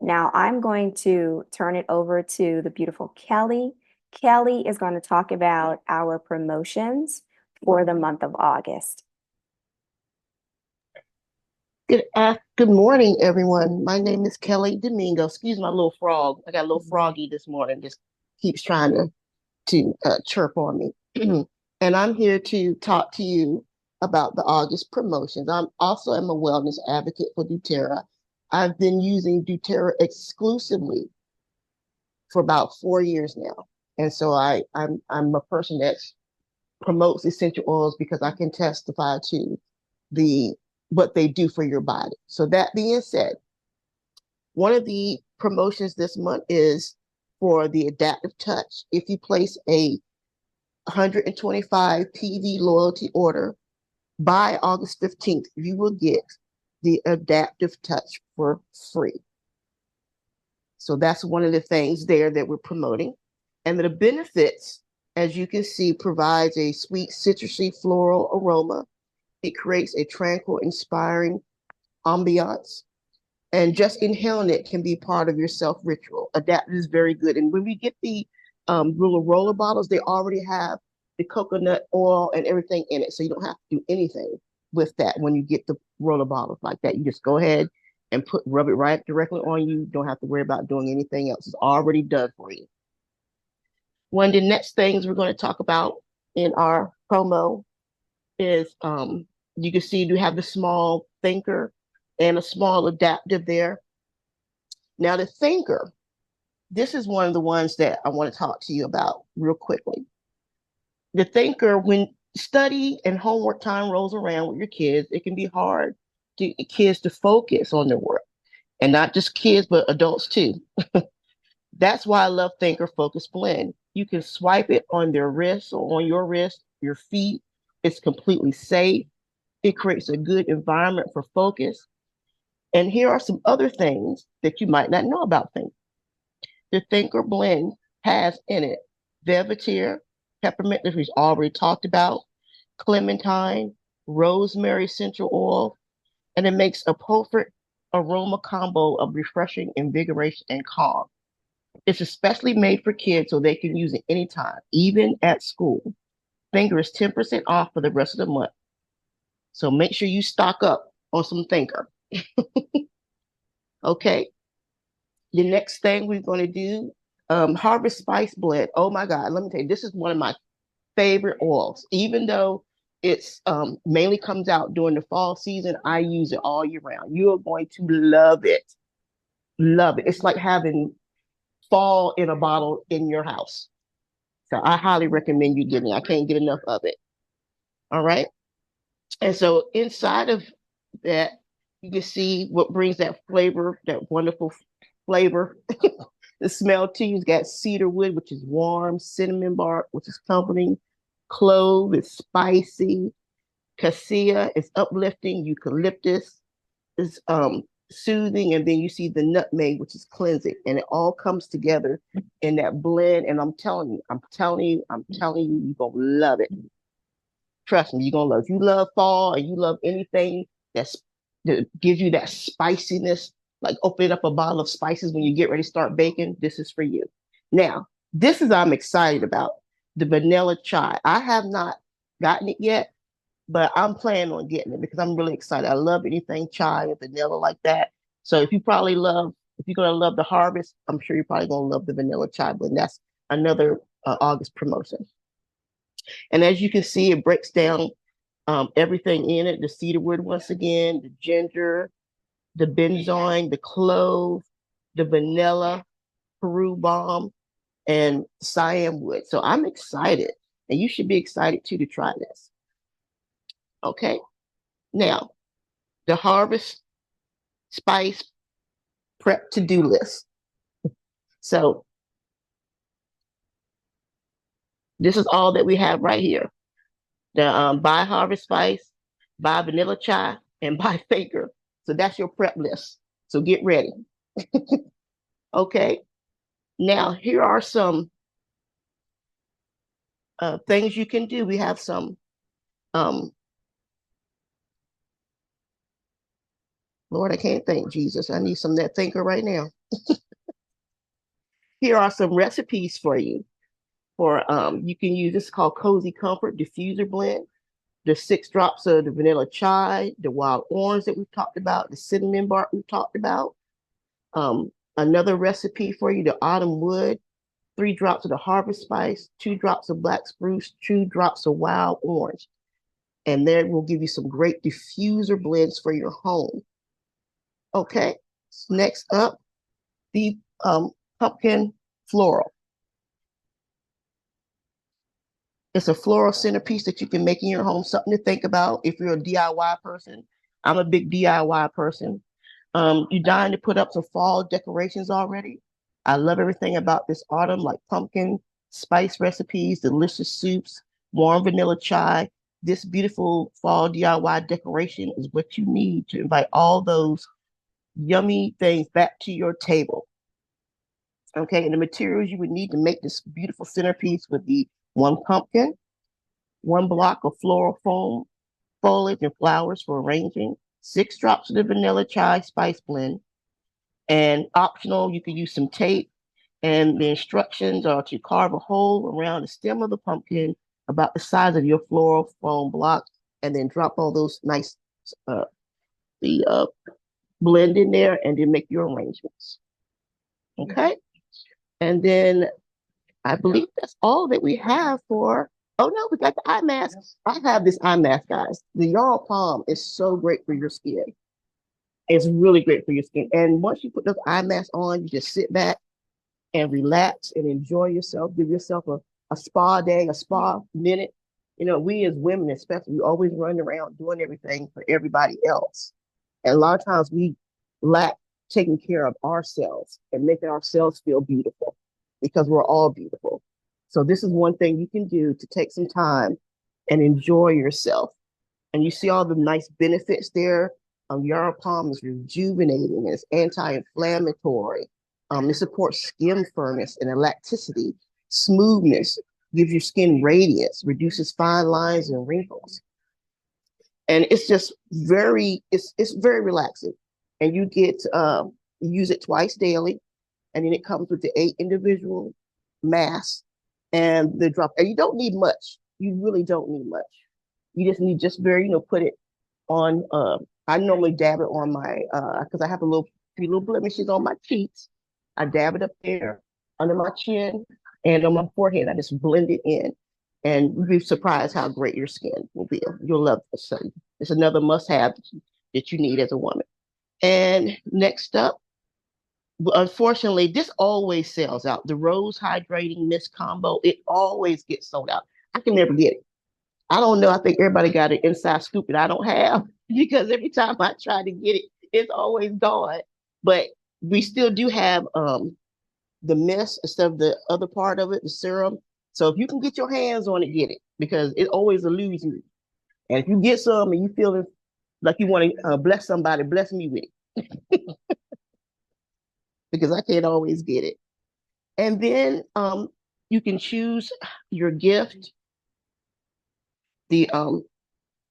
Now, I'm going to turn it over to the beautiful Kelly. Kelly is going to talk about our promotions for the month of August. Good morning, everyone. My name is Kelly Domingo. Excuse my little frog. I got a little froggy this morning. Just keeps trying to chirp on me. And I'm here to talk to you about the August promotions. I'm also am a wellness advocate for doTERRA. I've been using doTERRA exclusively for about 4 years now. And so I'm a person that promotes essential oils because I can testify to what they do for your body. So that being said, One of the promotions this month is for the Adaptive Touch. If you place a 125 PV loyalty order by August 15th, you will get the Adaptive Touch for free. So that's one of the things there that we're promoting. And the benefits, as you can see, provides a sweet citrusy floral aroma. It creates a tranquil, inspiring ambiance. And just inhaling it can be part of your self ritual. Adaptive is very good. And when we get the little roller bottles, they already have the coconut oil and everything in it. So you don't have to do anything with that when you get the roller bottles like that. You just go ahead and rub it right directly on you. You don't have to worry about doing anything else. It's already done for you. One of the next things we're going to talk about in our promo is you can see you have the small thinker and a small adaptive there. Now the thinker, this is one of the ones that I want to talk to you about real quickly. The thinker, when study and homework time rolls around with your kids, it can be hard to kids to focus on their work, and not just kids, but adults too. That's why I love Thinker Focus Blend. You can swipe it on their wrist or on your wrist, your feet. It's completely safe. It creates a good environment for focus. And here are some other things that you might not know about Thinker. The Thinker Blend has in it Velveteer, peppermint, that we've already talked about, clementine, rosemary essential oil, and it makes a perfect aroma combo of refreshing, invigoration, and calm. It's especially made for kids so they can use it anytime, even at school. Thinker is 10% off for the rest of the month. So make sure you stock up on some Thinker. Okay. The next thing we're going to do, Harvest Spice Blend. Oh my God, let me tell you, this is one of my favorite oils. Even though it's mainly comes out during the fall season, I use it all year round. You are going to love it. Love it. It's like having fall in a bottle in your house. So I highly recommend you getting it. I can't get enough of it. All right. And so inside of that, you can see what brings that flavor, that wonderful flavor. The smell to you. It's got cedar wood, which is warm, cinnamon bark, which is comforting, clove is spicy, cassia is uplifting, eucalyptus is soothing, and then you see the nutmeg, which is cleansing, and it all comes together in that blend. And I'm telling you, you're gonna love it. Trust me, you're gonna love it. If you love fall and you love anything that gives you that spiciness, like opening up a bottle of spices when you get ready to start baking, this is for you. Now, this is I'm excited about, the vanilla chai. I have not gotten it yet, but I'm planning on getting it because I'm really excited. I love anything chai and vanilla like that. So if you're gonna love the Harvest, I'm sure you're probably gonna love the vanilla chai blend. That's another August promotion. And as you can see, it breaks down everything in it. The cedarwood, once again, the ginger, the benzoin, the clove, the vanilla, Peru balm, and cyan wood. So I'm excited, and you should be excited too to try this. Okay. Now, the Harvest Spice Prep to-do list. So this is all that we have right here. The buy Harvest Spice, buy Vanilla Chai, and buy Faker. So that's your prep list. So get ready. Okay. Now, here are some things you can do. We have some, Lord, I can't think, Jesus. I need some of that thinker right now. Here are some recipes for you. For you can use this, called Cozy Comfort Diffuser Blend. The 6 drops of the vanilla chai, the wild orange that we've talked about, the cinnamon bark we've talked about. Another recipe for you, the autumn wood, 3 drops of the harvest spice, 2 drops of black spruce, 2 drops of wild orange. And that will give you some great diffuser blends for your home. Okay, next up, the pumpkin floral. It's a floral centerpiece that you can make in your home, something to think about if you're a DIY person. I'm a big DIY person. You dying to put up some fall decorations already? I love everything about this autumn, like pumpkin spice recipes, delicious soups, warm vanilla chai. This beautiful fall DIY decoration is what you need to invite all those yummy things back to your table. Okay, and the materials you would need to make this beautiful centerpiece would be one pumpkin, one block of floral foam, foliage and flowers for arranging, 6 drops of the vanilla chai spice blend, and optional, you can use some tape. And the instructions are to carve a hole around the stem of the pumpkin about the size of your floral foam block, and then drop all those nice the blend in there, and then make your arrangements. Okay, and then I believe that's all that we have for. Oh no, we got the eye mask. I have this eye mask, guys. The Yarrow Palm is so great for your skin. It's really great for your skin. And once you put those eye masks on, you just sit back and relax and enjoy yourself. Give yourself a spa day, a spa minute. You know, we as women, especially, we always run around doing everything for everybody else. And a lot of times we lack taking care of ourselves and making ourselves feel beautiful because we're all beautiful. So this is one thing you can do to take some time and enjoy yourself. And you see all the nice benefits there. Yarrow Palm is rejuvenating, it's anti-inflammatory. It supports skin firmness and elasticity, smoothness, gives your skin radiance, reduces fine lines and wrinkles. And it's just it's very relaxing. And you use it twice daily. And then it comes with the 8 individual masks and the drop. And you don't need much. You really don't need much. You just need very, put it on. I normally dab it on my, because I have few little blemishes on my cheeks. I dab it up there under my chin and on my forehead. I just blend it in, and you'll be surprised how great your skin will be. You'll love it. So it's another must-have that you need as a woman. And next up, unfortunately, this always sells out. The Rose Hydrating Mist Combo, it always gets sold out. I can never get it. I don't know. I think everybody got an inside scoop that I don't have because every time I try to get it, it's always gone. But we still do have the mist instead of the other part of it, the serum. So if you can get your hands on it, get it because it always eludes me. And if you get some and you feel like you want to bless somebody, bless me with it because I can't always get it. And then you can choose your gift. The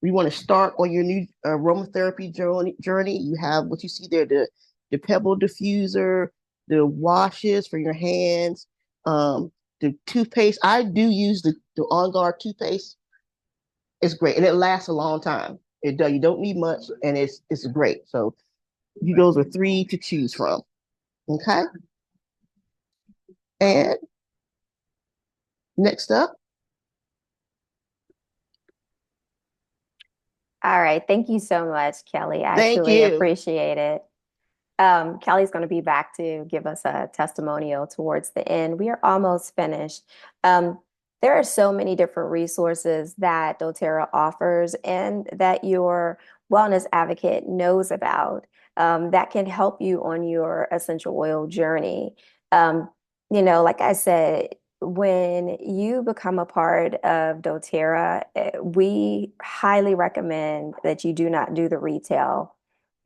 you want to start on your new aromatherapy journey. You have what you see there, the pebble diffuser, the washes for your hands, the toothpaste. I do use the On Guard toothpaste. It's great and it lasts a long time. It does. You don't need much, and it's great. So those are 3 to choose from. Okay. And next up. All right. Thank you so much, Kelly. I Thank truly you. appreciate it. Kelly's going to be back to give us a testimonial towards the end. We are almost finished. There are so many different resources that doTERRA offers and that your wellness advocate knows about that can help you on your essential oil journey. Like I said, when you become a part of doTERRA, we highly recommend that you do not do the retail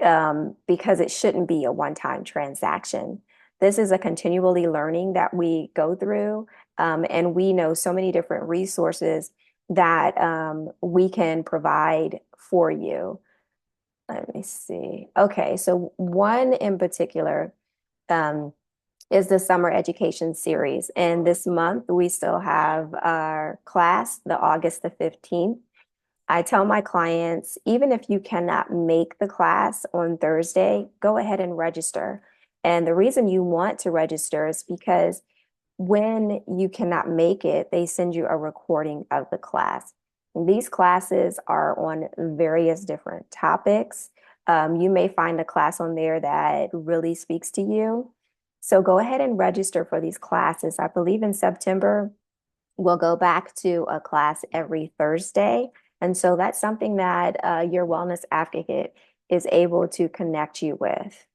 because it shouldn't be a one-time transaction. This is a continually learning that we go through, and we know so many different resources that we can provide for you. Let me see. Okay, so one in particular is the summer education series. And this month, we still have our class, the August the 15th. I tell my clients, even if you cannot make the class on Thursday, go ahead and register. And the reason you want to register is because when you cannot make it, they send you a recording of the class. And these classes are on various different topics. You may find a class on there that really speaks to you. So go ahead and register for these classes. I believe in September, we'll go back to a class every Thursday. And so that's something that your wellness advocate is able to connect you with.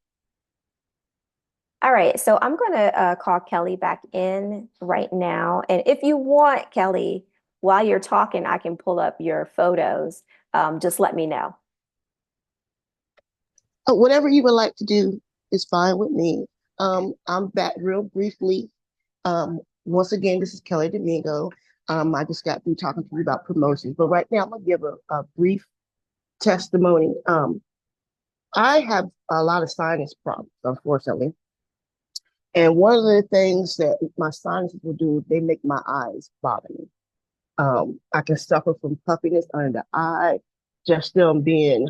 All right, so I'm going to call Kelly back in right now. And if you want, Kelly, while you're talking, I can pull up your photos. Just let me know. Whatever you would like to do is fine with me. I'm back real briefly. Once again, this is Kelly Domingo. I just got through talking to you about promotions, but right now I'm gonna give a brief testimony. I have a lot of sinus problems, unfortunately. And one of the things that my sinuses will do, they make my eyes bother me. I can suffer from puffiness under the eye, just them being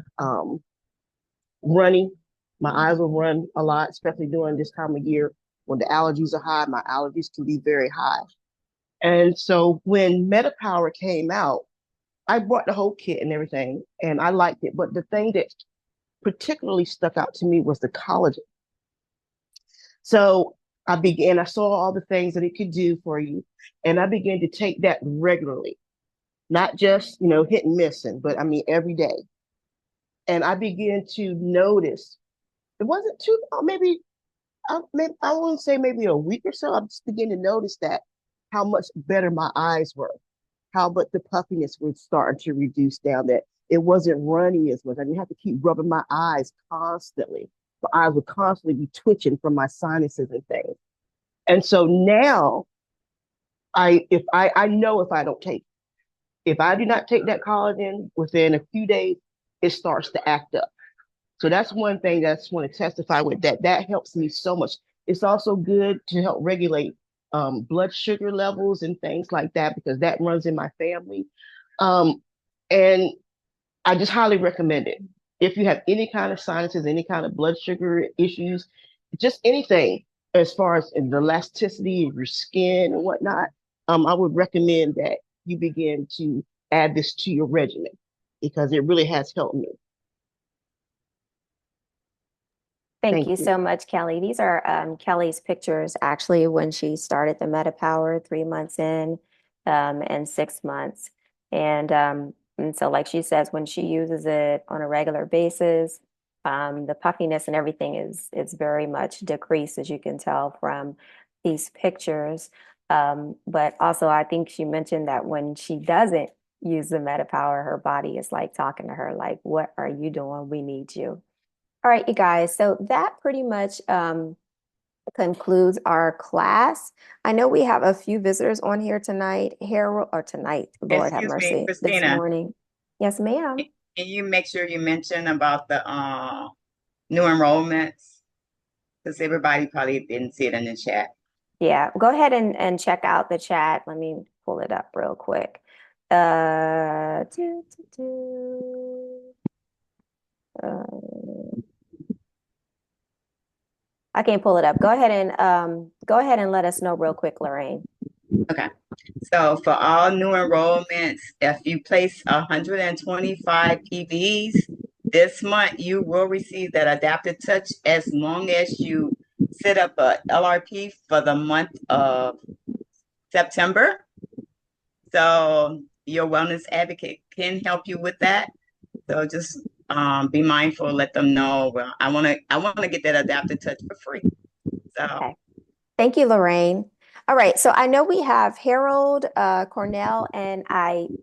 runny. My eyes will run a lot, especially during this time of year when the allergies are high. My allergies can be very high. And so when MetaPower came out, I bought the whole kit and everything, and I liked it. But the thing that particularly stuck out to me was the collagen. So I saw all the things that it could do for you, and I began to take that regularly, not just, hit and missing, but I mean, every day. And I began to notice it wasn't too, I wouldn't say maybe a week or so. I just began to notice that how much better my eyes were, how but the puffiness was starting to reduce down, that it wasn't runny as much. I didn't have to keep rubbing my eyes constantly. My eyes would constantly be twitching from my sinuses and things. And so now I know if I don't take, if I do not take that collagen within a few days, it starts to act up. So that's one thing that I just want to testify with, that that helps me so much. It's also good to help regulate blood sugar levels and things like that, because that runs in my family. Um, and I just highly recommend it. If you have any kind of sinuses, any kind of blood sugar issues, just anything as far as the elasticity of your skin and whatnot, I would recommend that you begin to add this to your regimen, because it really has helped me. Thank Thank you you. so much, Kelly. These are Kelly's pictures actually when she started the MetaPower 3 months in and 6 months. And so, like she says, when she uses it on a regular basis, the puffiness and everything is very much decreased, as you can tell from these pictures. But also, I think she mentioned that when she doesn't use the MetaPower, her body is like talking to her, like, "What are you doing? We need you." All right, you guys. So that pretty much concludes our class. I know we have a few visitors on here tonight. Harold, or tonight, Lord have Excuse me, mercy, this Christina. morning. Yes, ma'am. Can you make sure you mention about the new enrollments? Because everybody probably didn't see it in the chat. Yeah, go ahead and check out the chat. Let me pull it up real quick. Uh, do, do, do. I can't pull it up. Go ahead and let us know real quick, Lorraine. Okay. So for all new enrollments, if you place 125 PVs this month, you will receive that adaptive touch as long as you set up a LRP for the month of September. So your wellness advocate can help you with that. So just be mindful, let them know. Well, I wanna get that adaptive touch for free. So Okay. Thank you, Lorraine. All right, so I know we have Harold, Cornell, and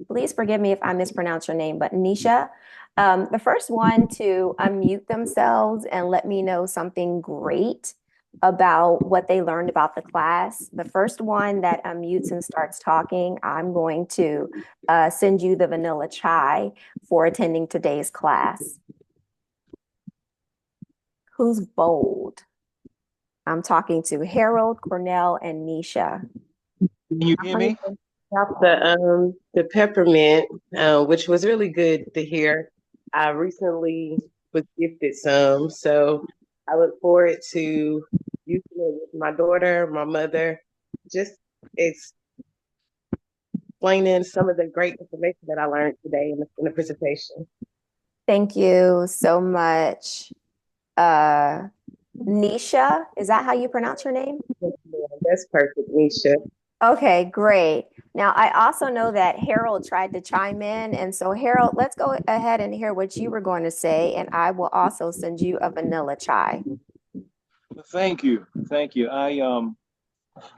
please forgive me if I mispronounce your name, but Nisha. The first one to unmute themselves and let me know something great about what they learned about the class. The first one that unmutes and starts talking, I'm going to send you the vanilla chai for attending today's class. Who's bold? I'm talking to Harold, Cornell, and Nisha. Can you hear me? About the peppermint, which was really good to hear. I recently was gifted some, so I look forward to using it with my daughter, my mother, just explaining some of the great information that I learned today in the presentation. Thank you so much. Nisha, is that how you pronounce your name? That's perfect, Nisha. Okay, great. Now, I also know that Harold tried to chime in. And so, Harold, let's go ahead and hear what you were going to say. And I will also send you a vanilla chai. Thank you. Thank you. I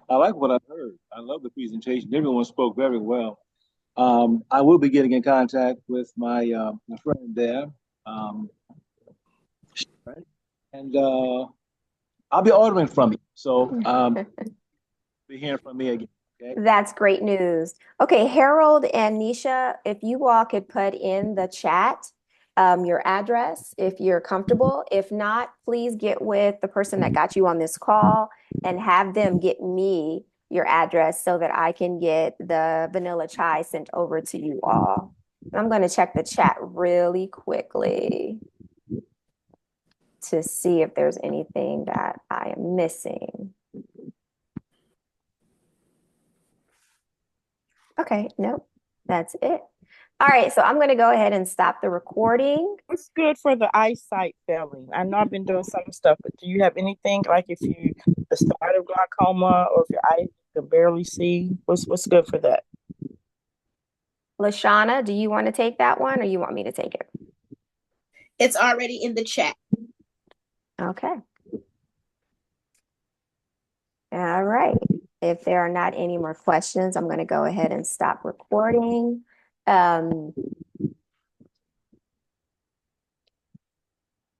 like what I heard. I love the presentation. Everyone spoke very well. I will be getting in contact with my friend there. Um, and I'll be ordering from you. So be hearing from me again. Okay. That's great news. Okay, Harold and Nisha, if you all could put in the chat your address if you're comfortable. If not, please get with the person that got you on this call and have them get me your address so that I can get the vanilla chai sent over to you all. I'm going to check the chat really quickly to see if there's anything that I am missing. Okay, nope, that's it. All right, so I'm going to go ahead and stop the recording. What's good for the eyesight failing? I know I've been doing some stuff, but do you have anything like if you the start of glaucoma or if your eyes can barely see? What's good for that? Lashana, do you want to take that one or you want me to take it? It's already in the chat. Okay. All right. If there are not any more questions, I'm going to go ahead and stop recording.